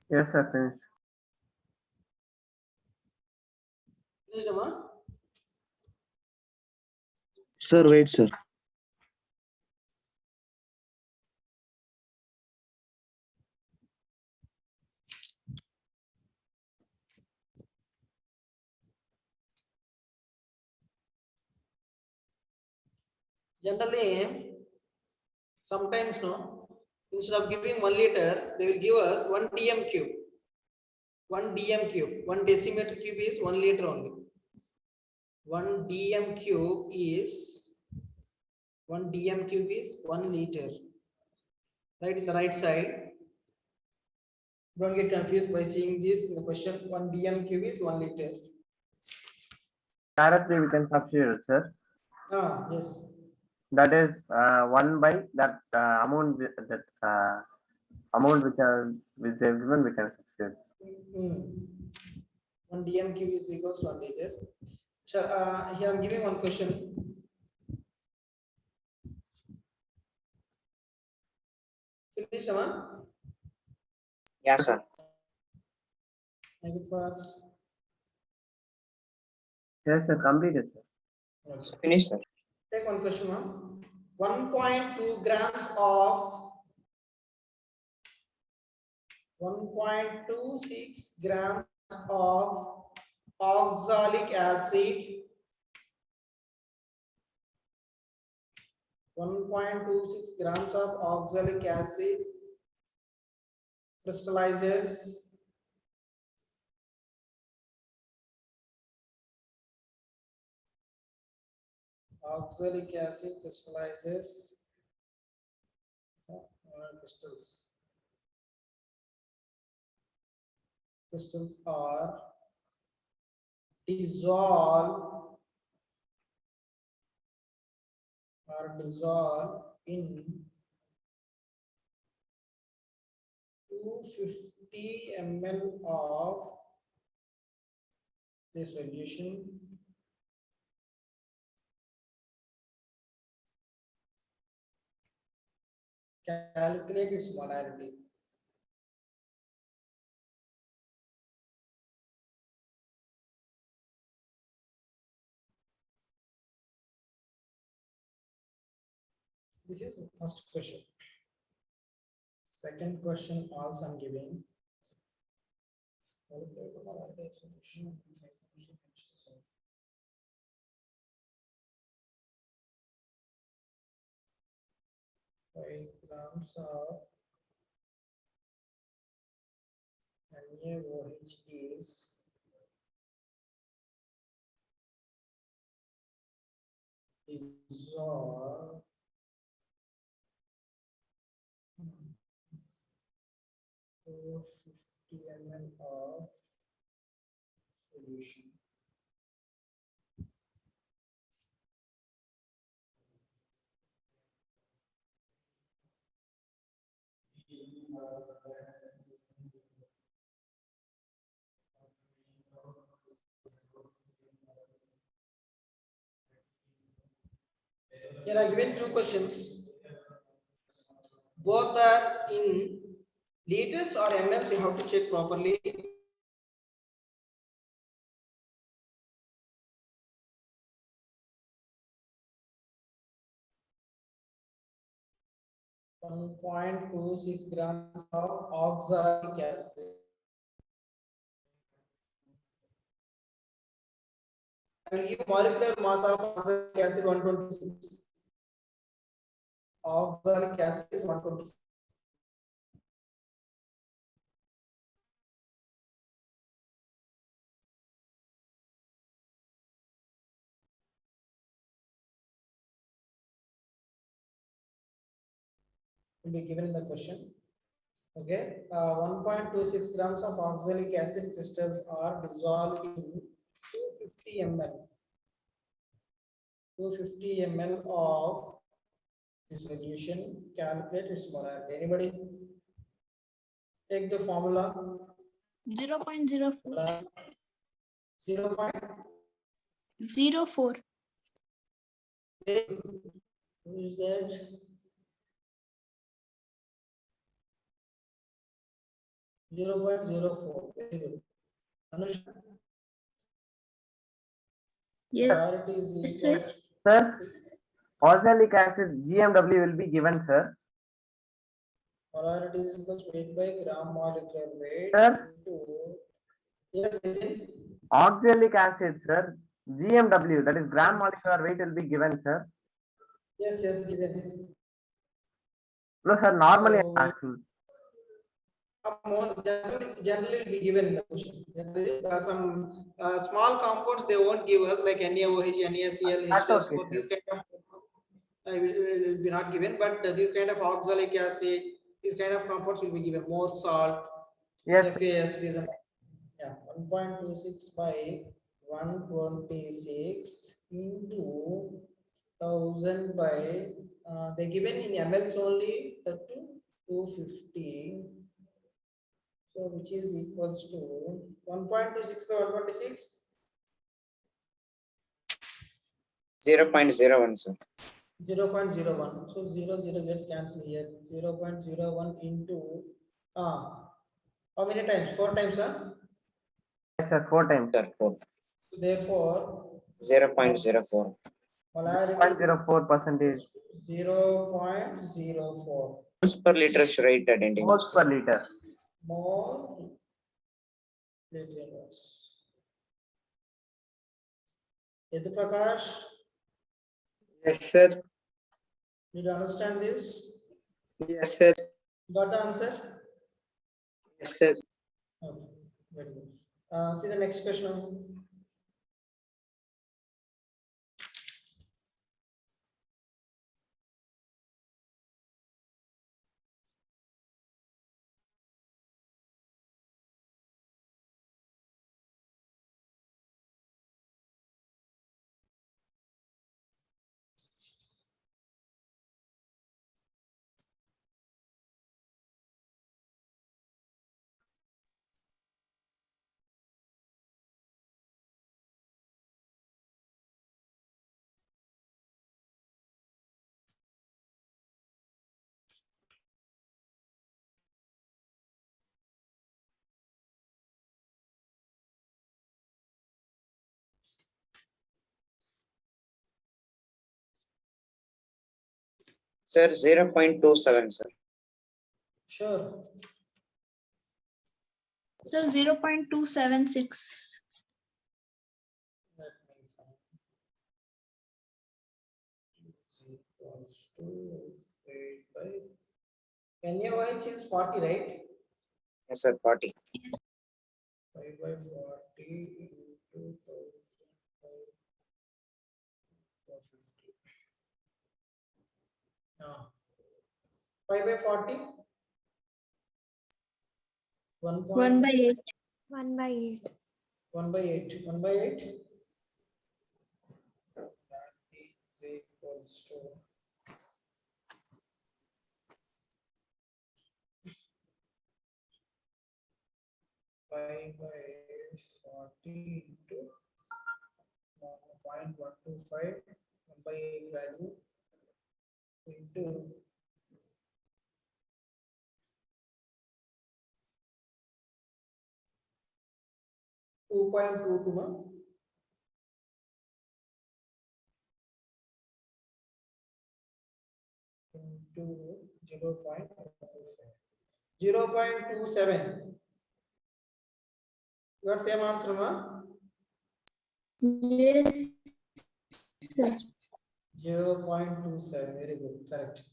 Yes, sir, finished. Finished, Amma? Sir, wait, sir. Generally, sometimes no, instead of giving 1 liter, they will give us 1 dm cube. 1 dm cube, 1 decimeter cube is 1 liter only. 1 dm cube is 1 dm cube is 1 liter. Right in the right side. Don't get confused by seeing this in the question. 1 dm cube is 1 liter. Directly we can substitute, sir. Ah, yes. That is 1 by that amount amount which they have given, we can substitute. 1 dm cube is equals to 1 liter. So, here I'm giving one question. Finished, Amma? Yeah, sir. Make it fast. Yes, sir, completed, sir. So finish, sir. Take one question, ma'am. 1.2 grams of 1.26 grams of oxalic acid. 1.26 grams of oxalic acid crystallizes oxalic acid crystallizes crystals are dissolved in 250 ml of the solution. Calculate its molarity. This is first question. Second question also I'm giving. Solution. 5 grams of NaOH is dissolved to 50 ml of solution. Here I given two questions. Both are in liters or mLs. You have to check properly. .26 grams of oxalic acid. I will give molecular mass of oxalic acid 126. Oxalic acid is 126. Will be given in the question. Okay, 1.26 grams of oxalic acid crystals are dissolved in 250 ml. 250 ml of the solution. Calculate its molarity. Anybody? Take the formula. 0.04. 0.04. Who is that? 0.04. Very good. Anusha, Yes, molarity is sir. equal. Sir, oxalic acid GMW will be given, sir. Molarity is equal to 8 by gram molecular weight Sir? into. Yes, Nitin. Oxalic acid, sir. GMW, that is gram molecular weight, will be given, sir. Yes, given. No, sir, normally So, I'm asking. more generally will be given in the question. Generally, some small compounds they won't give us like NaOH, NaCl, That's okay, H2SO4. These sir. kind of will be not given, but these kind of oxalic acid, these kind of compounds will be given. More salt, Yes, sir. FAS, these are yeah 1.26 by 126 into 1000 by they given in mLs only the 250. So which is equals to 1.26 by 126. 0.01, sir. 0.01. So 0 gets cancelled here. 0.01 into how many times? 4 times, huh? Yes, sir, 4 times. Sir, 4. So therefore 0.04. molarity 0.04%. 0.04 Moles per liter should write that ending. Moles per liter. more liter. Yadu Prakash, Yes, sir. did you understand this? Yes, sir. Got the answer? Yes, sir. Okay, very good. See the next question. Sir, 0.27, sir. Sure. So 0.276. Let me find. Is equals to 8 by NaOH is 40, right? Yes, sir, 40. 5 by 40 into 450. No. 5 by 40. 1 by 8. 1 by 8. 1 by 8. 1 by 8. That is equals to 5 by 40 into 0.125 1 by 8 value into 2.22 into 0.27. You got same answer, ma? Yes, sir. 0.27. Very good. Correct.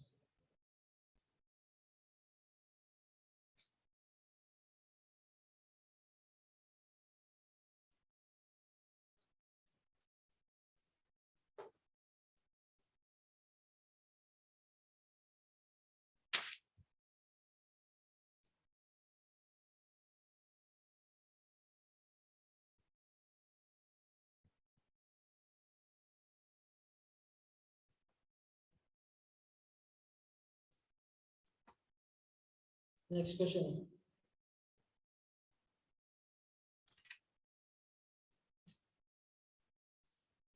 Next question.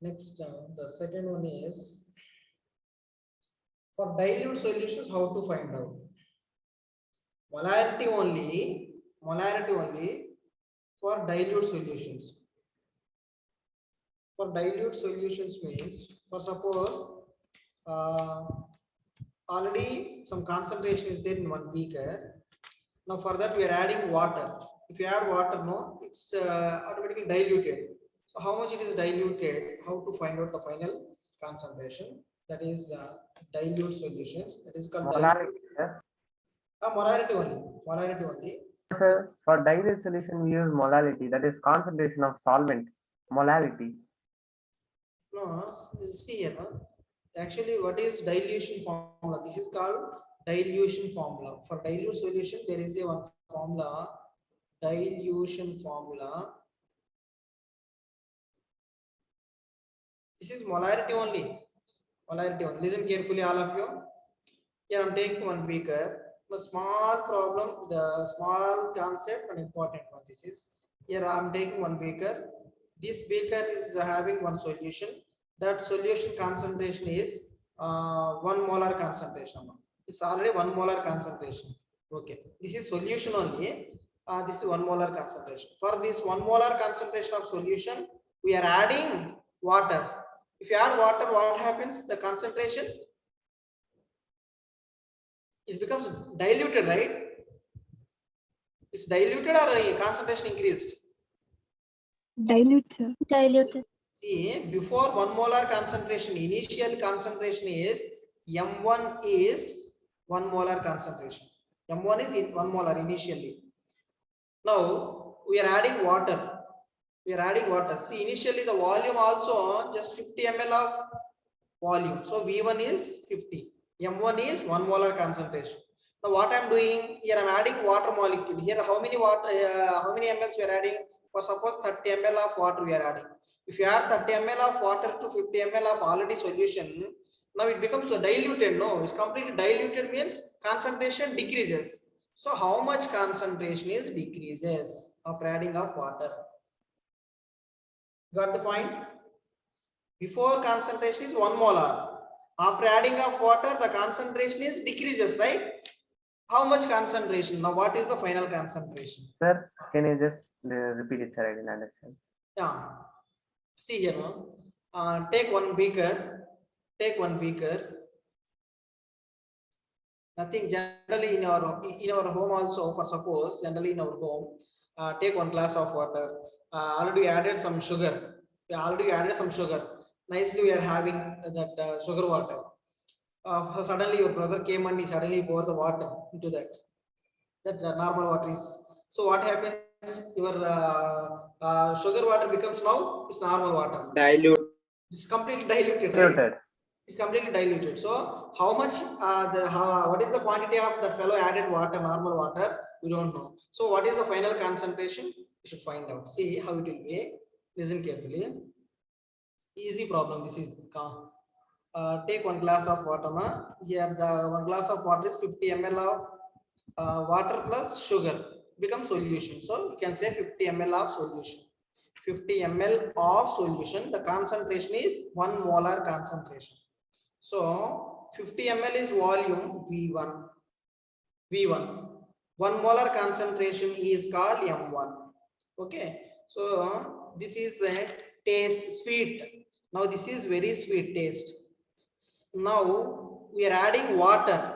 Next, the second one is for dilute solutions, how to find out? Molarity only, molarity only for dilute solutions. For dilute solutions means, for suppose already some concentration is there in one beaker. Now for that we are adding water. If you add water, no, it's automatically diluted. So how much it is diluted? How to find out the final concentration? That is dilute solutions. That is called Molarity, sir. molarity only. Molarity only. Sir, for dilute solution we use molality, that is concentration of solvent. Molarity. No, see here. No? Actually, what is dilution formula? This is called dilution formula. For dilute solution, there is a one formula. Dilution formula. This is molarity only. Molarity only. Listen carefully, all of you. Here I'm taking one beaker. The small problem, the small concept, and important one. This is here I'm taking one beaker. This beaker is having one solution. That solution concentration is 1 molar concentration. It's already 1 molar concentration. Okay, this is solution only. This is 1 molar concentration. For this 1 molar concentration of solution, we are adding water. If you add water, what happens? The concentration, it becomes diluted, right? It's diluted or concentration increased? Dilute, sir. Diluted. See, before 1 molar concentration, initial concentration is M1 is 1 molar concentration. M1 is in 1 molar initially. Now we are adding water. We are adding water. See, initially the volume also just 50 ml of volume. So V1 is 50. M1 is 1 molar concentration. Now what I'm doing here, I'm adding water molecule. Here how many water, how many mLs we are adding? For suppose 30 ml of water we are adding. If you add 30 ml of water to 50 ml of already solution, now it becomes diluted. No, it's completely diluted means concentration decreases. So how much concentration is decreases after adding of water? Got the point? Before concentration is 1 molar. After adding of water, the concentration is decreases, right? How much concentration? Now what is the final concentration? Sir, can you just repeat it, sir? I didn't understand. Yeah. See here, no? Take one beaker. Take one beaker. Nothing generally in our home also. For suppose generally in our home, take one glass of water. Already added some sugar. We already added some sugar. Nicely we are having that sugar water. Suddenly your brother came and he suddenly poured the water into that. That normal water is. So what happens? Your sugar water becomes now it's normal water. Dilute. It's completely diluted. Diluted. Right? It's completely diluted. So how much what is the quantity of that fellow added water, normal water? We don't know. So what is the final concentration? You should find out. See how it will be. Listen carefully. Easy problem. This is take one glass of water. Here the 1 glass of water is 50 ml of water plus sugar becomes solution. So you can say 50 ml of solution. 50 ml of solution. The concentration is 1 molar concentration. So 50 ml is volume V1. V1. 1 molar concentration is called M1. Okay. So this is a taste sweet. Now this is very sweet taste. Now we are adding water.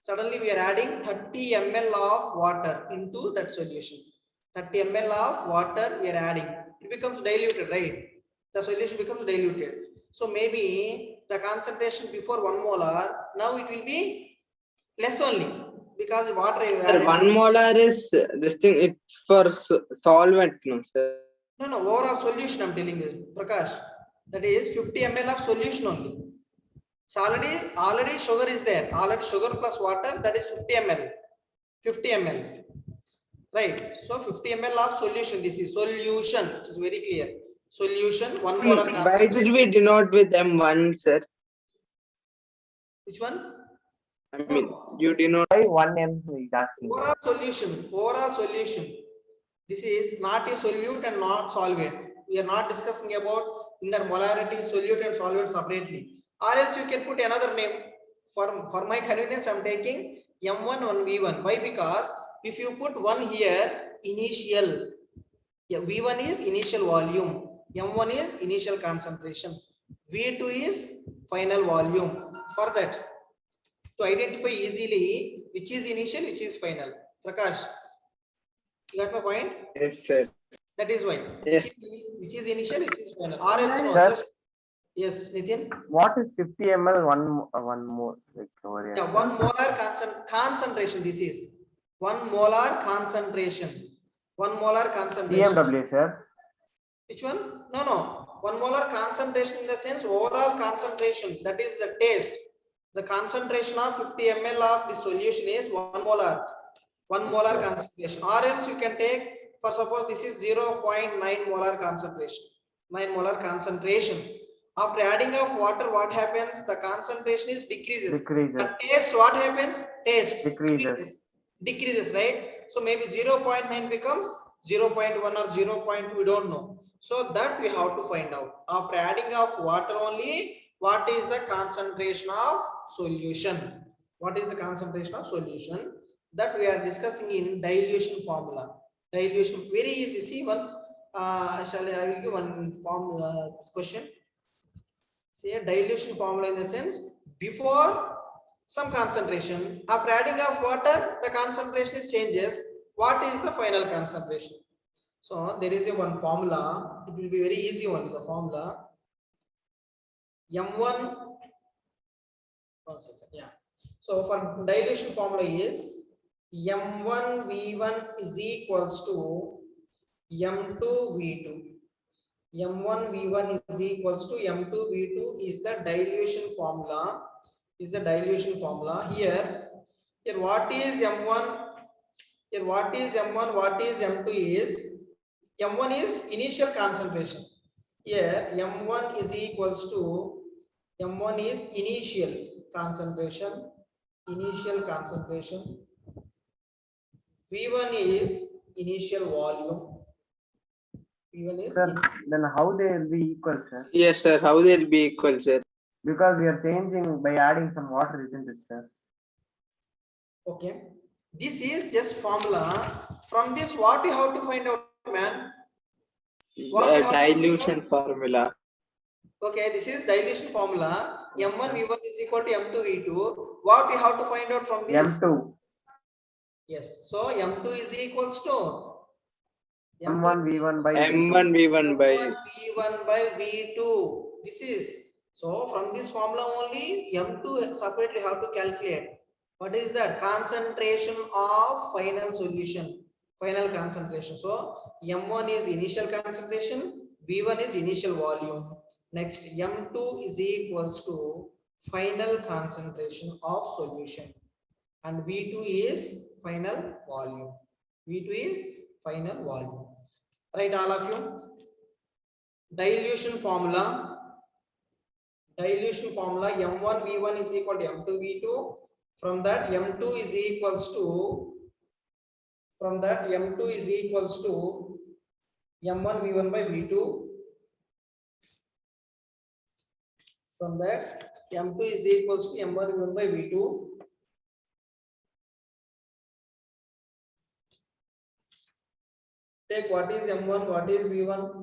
Suddenly we are adding 30 ml of water into that solution. 30 ml of water we are adding. It becomes diluted, right? The solution becomes diluted. So maybe the concentration before 1 molar, now it will be less only because water. Sir, 1 molar is this thing it for solvent, no sir. No, overall solution I'm telling you, Prakash. That is 50 ml of solution only. So already sugar is there. Already sugar plus water, that is 50 ml. 50 ml. Right. So 50 ml of solution. This is solution. It is very clear. Solution 1 molar. Why did we denote with M1, sir? Which one? I mean, you denote. Why 1M is asking? Overall solution. Overall solution. This is not a solute and not solvent. We are not discussing about in that molarity, solute and solvent separately. Or else you can put another name. For my convenience, I am taking M1 1V1. Why? Because If you put 1 here, initial, yeah, V1 is initial volume, M1 is initial concentration, V2 is final volume. For that, to identify easily which is initial, which is final. Prakash, you got my point? Yes, sir. That is why. Yes. Which is initial, which is final. Or else no, Sir. just yes, Nitin. What is 50 ml? One more. Like over here. Yeah, 1 molar concentration. This is 1 molar concentration. 1 molar concentration. CMW, sir. Which one? No, no. 1 molar concentration in the sense overall concentration. That is the taste. The concentration of 50 ml of the solution is 1 molar. 1 molar concentration. Or else you can take, for suppose this is 0.9 molar concentration. 9 molar concentration. After adding of water, what happens? The concentration is decreases. Decreases. The taste, what happens? Taste Decreases. sweetness, decreases, right? So maybe 0.9 becomes 0.1 or 0.2, we don't know. So that we have to find out. After adding of water only, what is the concentration of solution? What is the concentration of solution? That we are discussing in dilution formula. Dilution, very easy. See, once I will give one formula, this question. See a dilution formula in the sense, before some concentration, after adding of water, the concentration is changes. What is the final concentration? So there is a one formula. It will be very easy one. The formula M1. 1 second. Yeah. So for dilution formula is M1 V1 is equals to M2 V2. M1 V1 is equals to M2 V2 is the dilution formula. Is the dilution formula here. Here what is M1? Here what is M1? What is M2 is? M1 is initial concentration. Here M1 is equals to M1 is initial concentration. Initial concentration. V1 is initial volume. Sir, then how they will be equal, sir? Yes, sir. How they'll be equal, sir? Because we are changing by adding some water, isn't it, sir? Okay. This is just formula. From this, what we have to find out, man? What we have to Dilution formula. Okay, this is dilution formula. M1 V1 is equal to M2 V2. What we have to find out from this? M2. Yes. So M2 is equals to M1 V1 by M1 V1 by V1 by V2. This is so from this formula only M2 separately have to calculate. What is that? Concentration of final solution, final concentration. So M1 is initial concentration, V1 is initial volume. Next, M2 is equals to final concentration of solution, and V2 is final volume. V2 is final volume. Right, all of you? Dilution formula. Dilution formula M1 V1 is equal to M2 V2. From that M2 is equals to M1 V1 by V2. From that M2 is equals to M1 V1 by V2. Take what is M1, what is V1?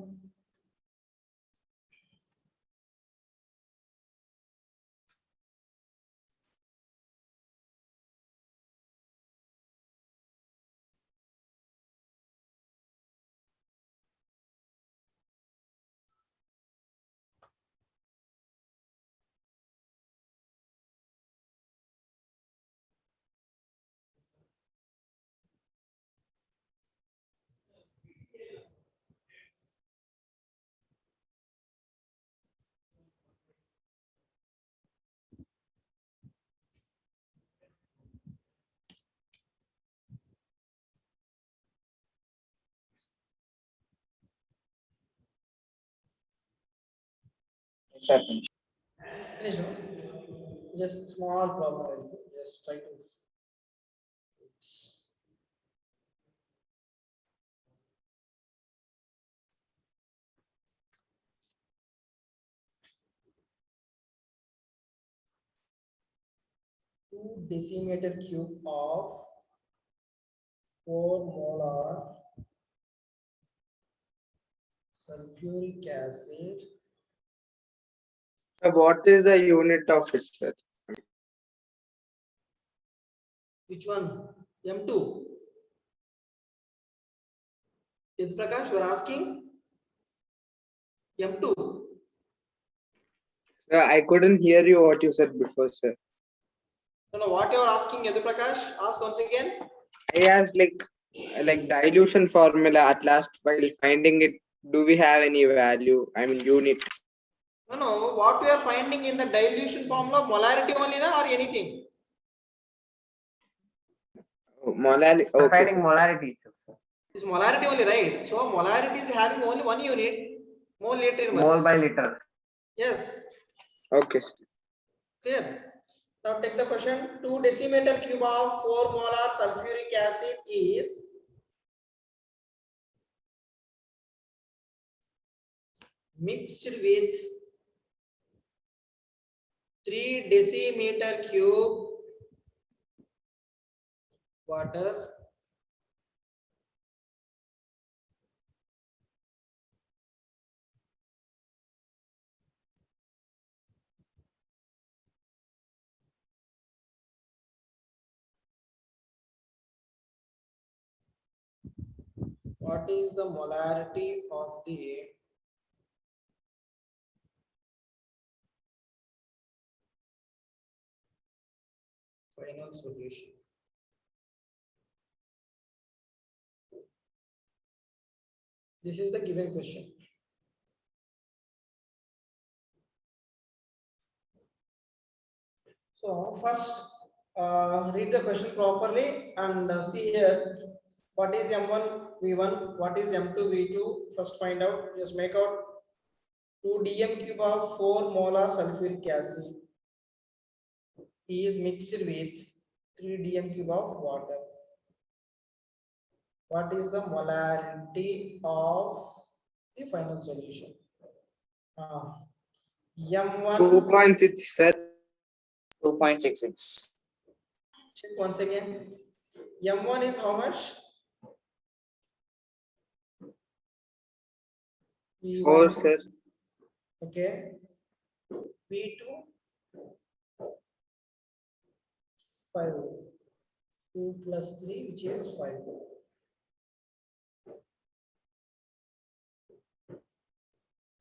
Yes, sir. Finish, no? Just small problem. Just try to. Two decimeter cube of 4 molar sulfuric acid. What is the unit of it, sir? Which one? M2. Yadu Prakash, you are asking? M2. Sir, I couldn't hear you what you said before, sir. No, what you are asking, Yadu Prakash? Ask once again. I asked like dilution formula at last while finding it. Do we have any value? I mean unit. No, what we are finding in the dilution formula, molarity only na or anything? Molarity. We're Okay. finding molarity itself, sir. It's molarity only, right? So molarity is having only one unit, mole liter Mole inverse. by liter. Yes, Okay, sir. clear. Now take the question. 2 decimeter cube of 4 molar sulfuric acid is mixed with 3 decimeter cube water what is the molarity of the final solution? This is the given question. So first read the question properly and see here what is M1 V1, what is M2 V2. First find out, just make out 2 dm cube of 4 molar sulfuric acid is mixed with 3 dm cube of water. What is the molarity of the final solution? M1 2.6, sir. 2.66. check once again. M1 is how much? V1. 4, sir. Okay. V2 5. 2 plus 3, which is 5.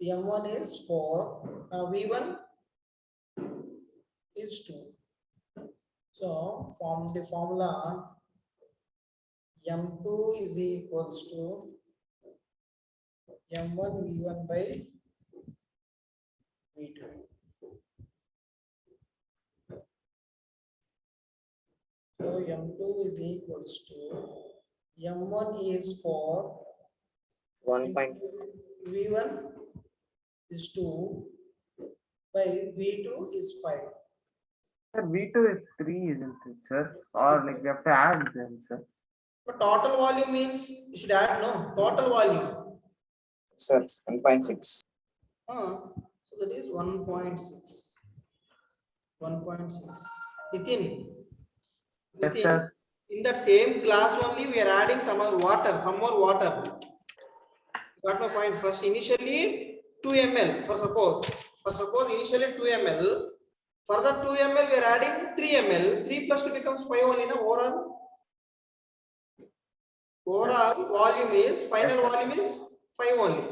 M1 is 4. V1 is 2. So from the formula, M2 is equals to M1 V1 by V2. So M2 is equals to M1 is 4. 1. V1 is 2 by V2 is 5. Sir, V2 is 3, isn't it, sir? Or like we have to add them, sir. But total volume means you should add, no? Total volume. Sir, 1.6. So that is 1.6. 1.6. Within. Yes, sir. In that same glass only we are adding some more water, Got my point? First initially 2 ml for suppose initially 2 ml. Further 2 ml we are adding 3 ml. 3 plus 2 becomes 5 only, na? Overall volume is, final volume is 5 only.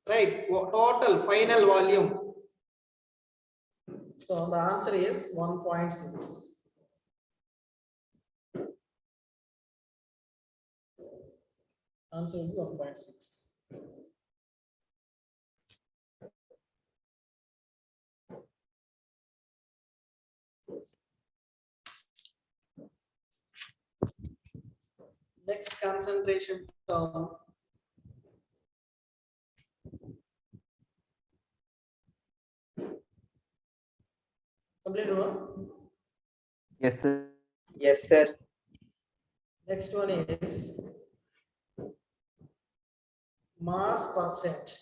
Right, total final volume. So the answer is 1.6. Answer will be 1.6. Next concentration term. Complete one. Yes, sir. Yes, sir. Next one is mass percent.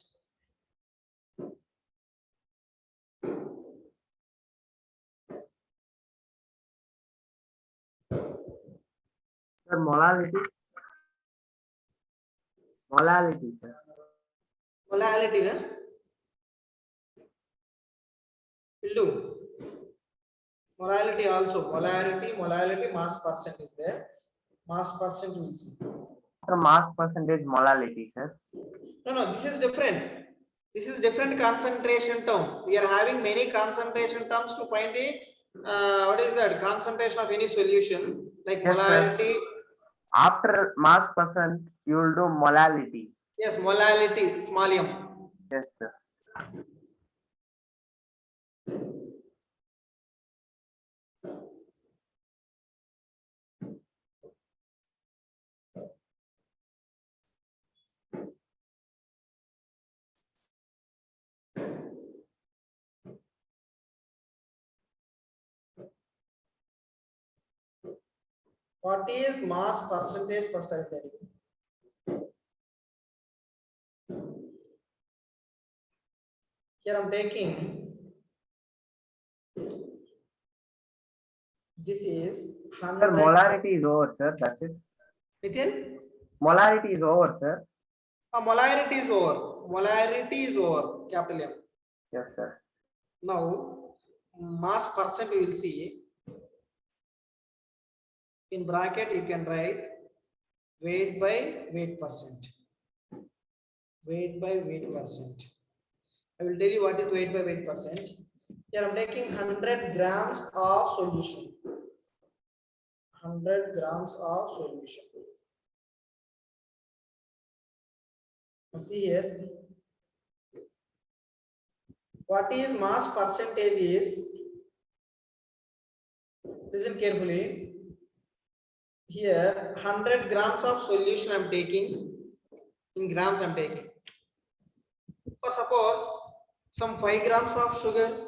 Sir, molality. Molality, sir. Molality, na? Will do. Molality also. Molality, mass percent is there. Mass percent will see. Sir, mass percentage molality, sir. No, this is different. This is different concentration term. We are having many concentration terms to find the what is that concentration of any solution, like Yes, sir. molality. After mass percent, you will do molality. Yes, molality, small m. Yes, sir. What is mass percentage? First, I will tell you. Here I am taking. This is Sir, 100. molarity is over, sir. That's it. Within? Molarity is over, sir. Molarity is over. Molarity is over. Capital M. Yes, sir. Now, mass percent you will see. In bracket, you can write weight by weight percent. Weight by weight percent. I will tell you what is weight by weight percent. Here I am taking 100 grams of solution. 100 grams of solution. Now see here. What is mass percentage is, listen carefully. Here 100 grams of solution I am taking, in grams I am taking. For suppose some 5 grams of sugar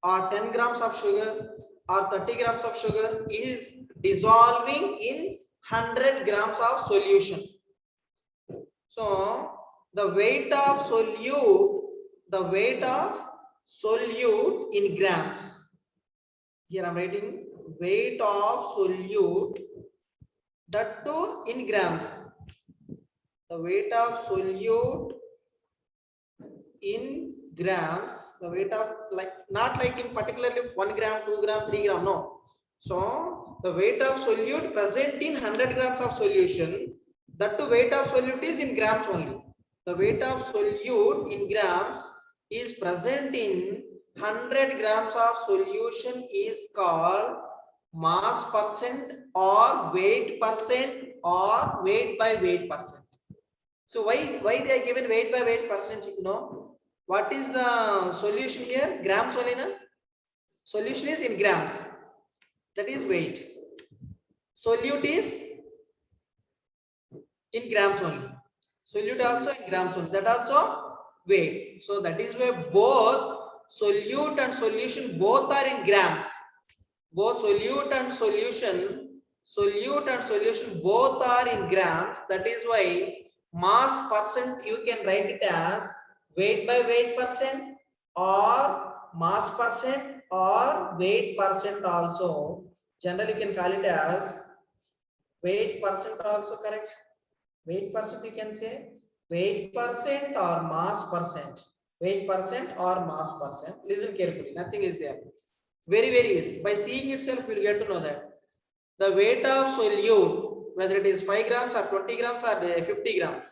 or 10 grams of sugar or 30 grams of sugar is dissolving in 100 grams of solution. So the weight of solute in grams. Here I am writing weight of solute, that too in grams. The weight of solute in grams, the weight of, like, not like in particularly 1 gram, 2 gram, 3 gram, no. So the weight of solute present in 100 grams of solution, that too weight of solute is in grams only. The weight of solute in grams is present in 100 grams of solution is called mass percent or weight percent or weight by weight percent. So why they are given weight by weight percent? You know what is the solution here? Grams only, na? Solution is in grams. That is weight. Solute is in grams only. Solute also in grams only. That also weight. So that is why both solute and solution both are in grams. Both solute and solution both are in grams. That is why mass percent you can write it as weight by weight percent or mass percent or weight percent also. Generally you can call it as weight percent also, correct? Weight percent you can say weight percent or mass percent. Weight percent or mass percent. Listen carefully, nothing is there. Very easy. By seeing itself, you will get to know that the weight of solute, whether it is 5 grams or 20 grams or 50 grams,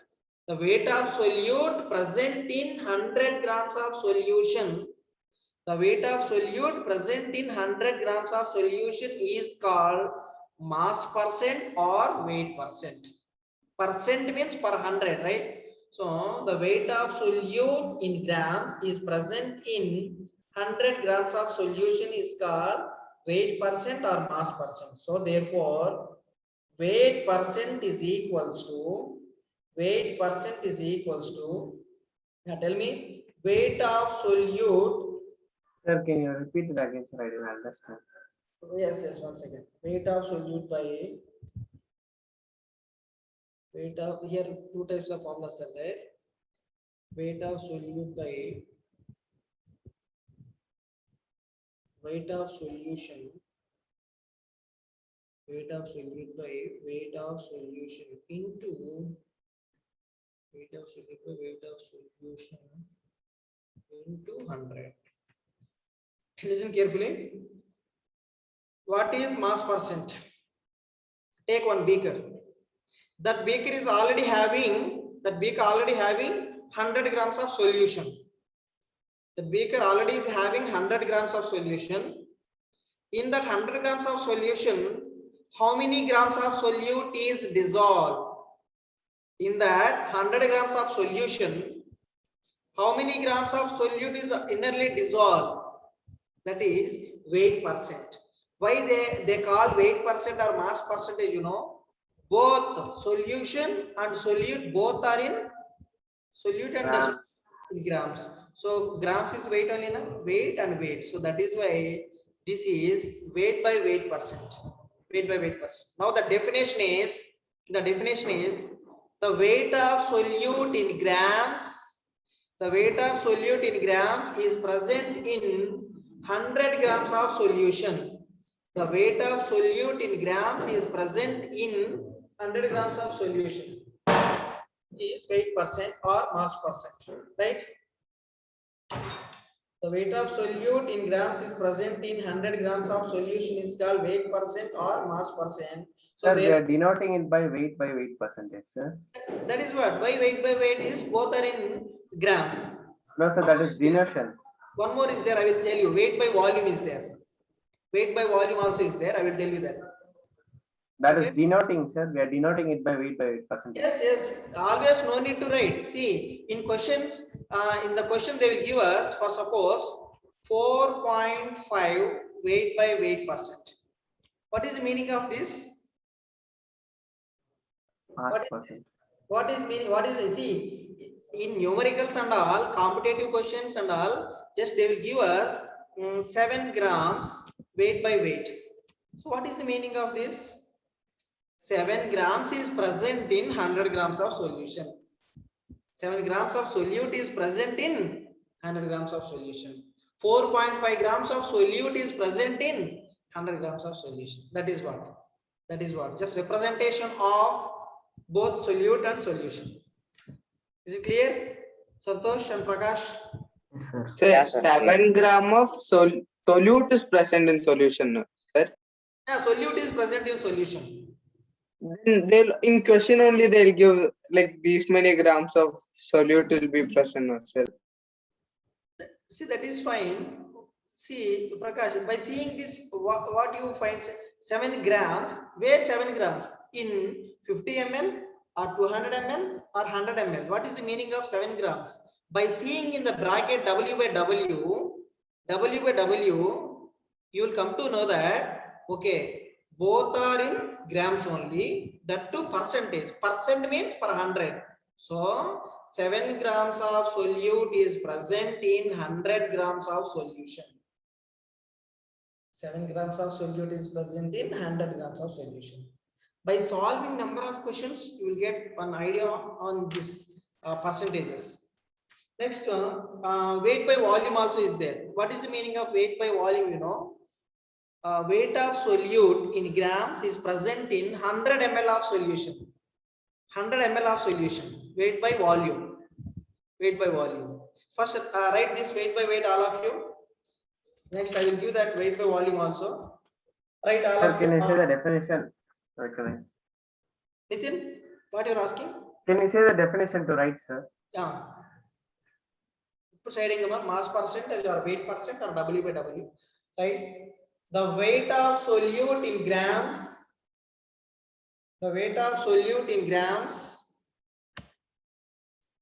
the weight of solute present in 100 grams of solution, the weight of solute present in 100 grams of solution is called mass percent or weight percent. Percent means per 100, right? So the weight of solute in grams is present in 100 grams of solution is called weight percent or mass percent. So therefore weight percent is equals to now tell me weight of solute. Sir, can you repeat it again, sir? I didn't understand. Yes, 1 second. Weight of solute by weight of, here 2 types of formulas are there. Weight of solute by weight of solution weight of solute by weight of solution into weight of solute by weight of solution into 100. Listen carefully. What is mass percent? Take one beaker. That beaker is already having 100 grams of solution. The beaker already is having 100 grams of solution. In that 100 grams of solution, how many grams of solute is dissolved? In that 100 grams of solution, how many grams of solute is innerly dissolved? That is weight percent. Why they call weight percent or mass percentage? You know, both solution and solute both are in solute and Grams. in grams. So grams is weight only, na? Weight and weight. So that is why this is weight by weight percent. Weight by weight percent. Now the definition is the weight of solute in grams. The weight of solute in grams is present in 100 grams of solution. The weight of solute in grams is present in 100 grams of solution. Is weight percent or mass percent, right? The weight of solute in grams is present in 100 grams of solution is called weight percent or mass percent. So Sir, we are denoting it by weight percentage, sir. that is what by weight is both are in grams. No, sir, that is denotion. One more is there, I will tell you. Weight by volume is there. Weight by volume also is there. I will tell you that. That is denoting, sir. We are denoting it by weight percentage. Yes. Always no need to write. See, in questions, in the question they will give us for suppose 4.5 weight by weight percent. What is the meaning of this? Mass What is- percent. What is meaning? What is see in numericals and all competitive questions and all? Just they will give us 7 grams weight by weight. So what is the meaning of this? 7 grams is present in 100 grams of solution. 7 grams of solute is present in 100 grams of solution. 4.5 grams of solute is present in 100 grams of solution. That is what. Just representation of both solute and solution. Is it clear? Santosh and Prakash? Yes, sir. Sir, Yeah, sir. 7 gram of solute is present in solution, sir. Yeah, solute is present in solution. Then they'll in question only they'll give like these many grams of solute will be present, sir. See, that is fine. See, Prakash, by seeing this, what you find 7 grams, where 7 grams? In 50 ml or 200 ml or 100 ml. What is the meaning of 7 grams? By seeing in the bracket W by W, you will come to know that, okay, both are in grams only, that to percentage. Percent means per 100. So 7 grams of solute is present in 100 grams of solution. 7 grams of solute is present in 100 grams of solution. By solving number of questions, you will get an idea on this percentages. Next, weight by volume also is there. What is the meaning of weight by volume? You know, weight of solute in grams is present in 100 ml of solution. 100 ml of solution. Weight by volume. Weight by volume. First, write this weight by weight, all of you. Next, I will give that weight by volume also. Write all Sir, of can you. you say the definition? Nitin, what you are asking? Can you say the definition to write, sir? Yeah. Proceeding mass percent or weight percent or W by W, right? The weight of solute in grams. The weight of solute in grams.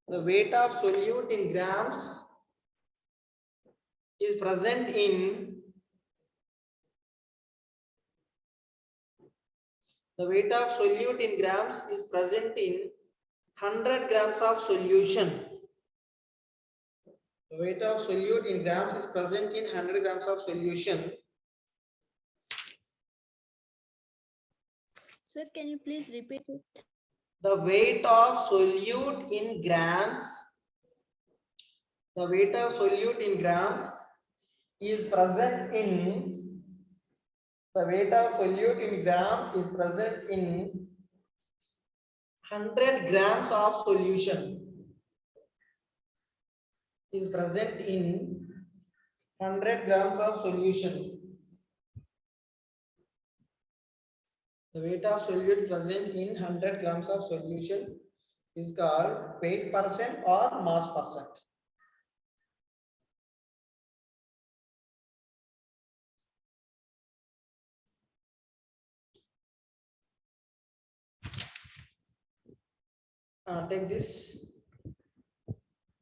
The weight of solute in grams is present in the weight of solute in grams is present in 100 grams of solution. The weight of solute in grams is present in 100 grams of solution. Sir, can you please repeat it? The weight of solute in grams. The weight of solute in grams is present in The weight of solute in grams is present in 100 grams of solution. Is present in 100 grams of solution. The weight of solute present in 100 grams of solution is called weight percent or mass percent. Take this.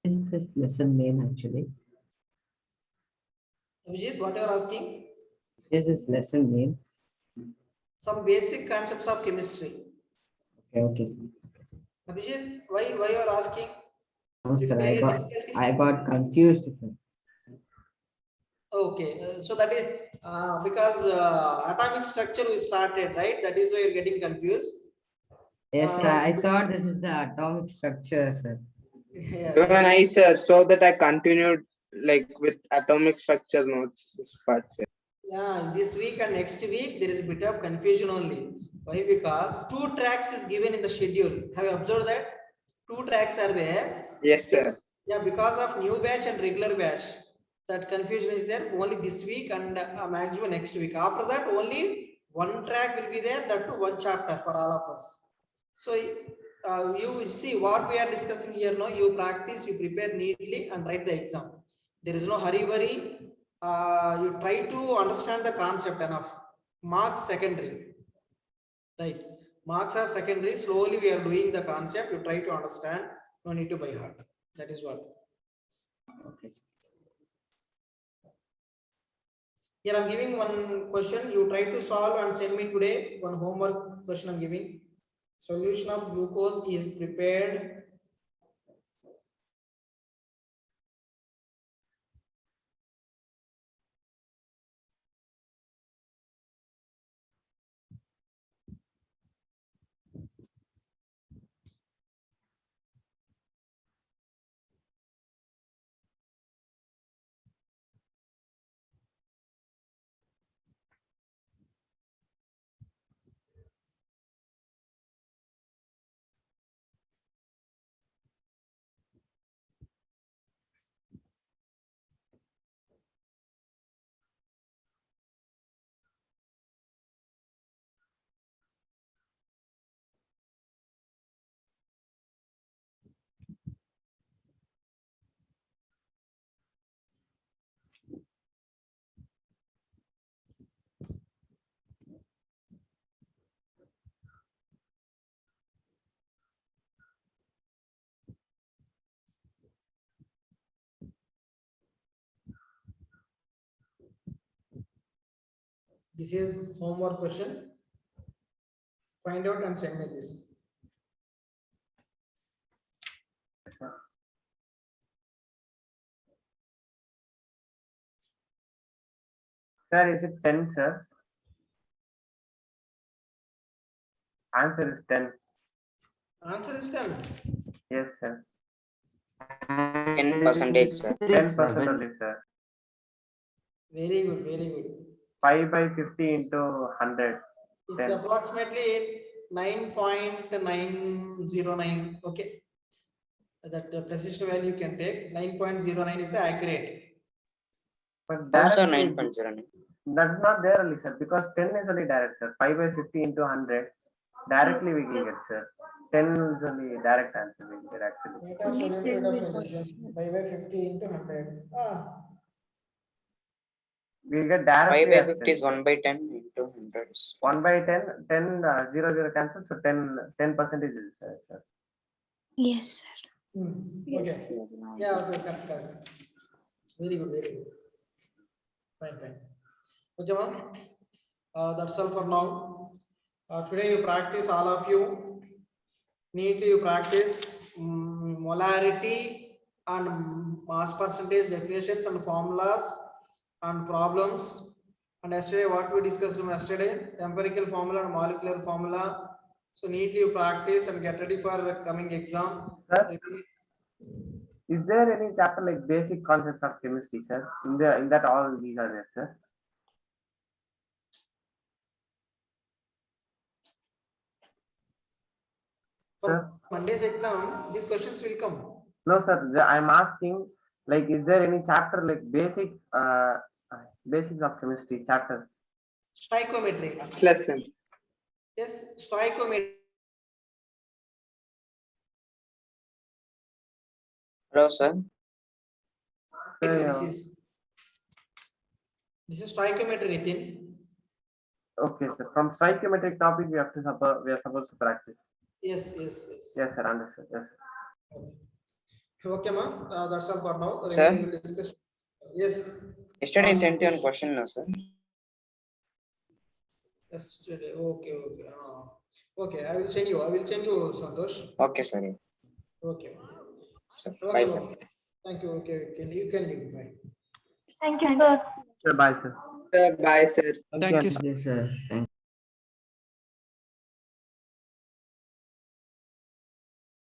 Is this lesson name actually? Abhijit, what you are asking? This is lesson name. Some basic concepts of chemistry. Okay, sir. Abhijit, why you are asking? No, sir, Any difficulty? I got confused, sir. Okay, so that is because atomic structure we started, right? That is why you're getting confused. Yes, sir. I thought this is the atomic structure, sir. Yeah, Even I, sir, so that I continued like with atomic structure notes, this part, sir. yeah, this week and next week there is a bit of confusion only. Why? Because 2 tracks is given in the schedule. Have you observed that? 2 tracks are there. Yes, sir. Yeah, because of new batch and regular batch, that confusion is there only this week and maximum next week. After that, only 1 track will be there, that too 1 chapter for all of us. So you see what we are discussing here now. You practice, you prepare neatly and write the exam. There is no hurry worry. You try to understand the concept enough. Marks secondary, right? Marks are secondary. Slowly we are doing the concept. You try to understand. No need to by heart. That is what. Okay, sir. Here I'm giving one question. You try to solve and send me today. One homework question I'm giving. Solution of glucose is prepared. This is homework question. Find out and send me this. Sir, is it 10, sir? Answer is 10. Answer is 10. Yes, sir. 10%, sir. 10% only, sir. Very good, very good. 5 by 50 into 100. It's 10. approximately 9.909. Okay. That precision value you can take. 9.09 is the accurate. But How, sir, directly, 9.09? that's not there only, sir, because 10 is only direct, sir. 5 by 50 into 100. Directly we can get, sir. 10 is only direct answer we can get actually. Weight of solution. 5 by 50 into 100. We get 5 directly by as 50 is 1 by 10 into 100. 1 by 10, 10, 0 cancel, so 10% is sir. Yes, sir. Okay. Yeah, okay, correct. Very good, very good. Fine. Okay, ma'am. That's all for now. Today you practice, all of you. Neatly you practice molarity and mass percentage definitions and formulas and problems. And yesterday, what we discussed yesterday, empirical formula and molecular formula. So neatly you practice and get ready for the coming exam. Sir, is there any chapter like basic concepts of chemistry, sir? In that all these are there, sir? For Sir? Monday's exam, these questions will come. No, sir. I'm asking, like, is there any chapter like basics of chemistry chapter? Stoichiometry. Last lesson. Yes, stoichiometry. Hello, sir. This is stoichiometry, Nitin. Okay, sir. From stoichiometric topic, we are supposed to practice. Yes. Yes, sir. Understood. Yes. Okay, ma. That's all for now. Sir? We will discuss. Yes. Yesterday I sent you one question, no, sir. Yesterday. Okay. Okay. I will send you, Santosh. Okay, sir. Okay. Sir. Okay, Bye, sir. ma'am. Thank you. Okay. You can leave. Bye. Thank you, sir. Sir, bye, sir. Bye, sir. Thank you, sir. Thank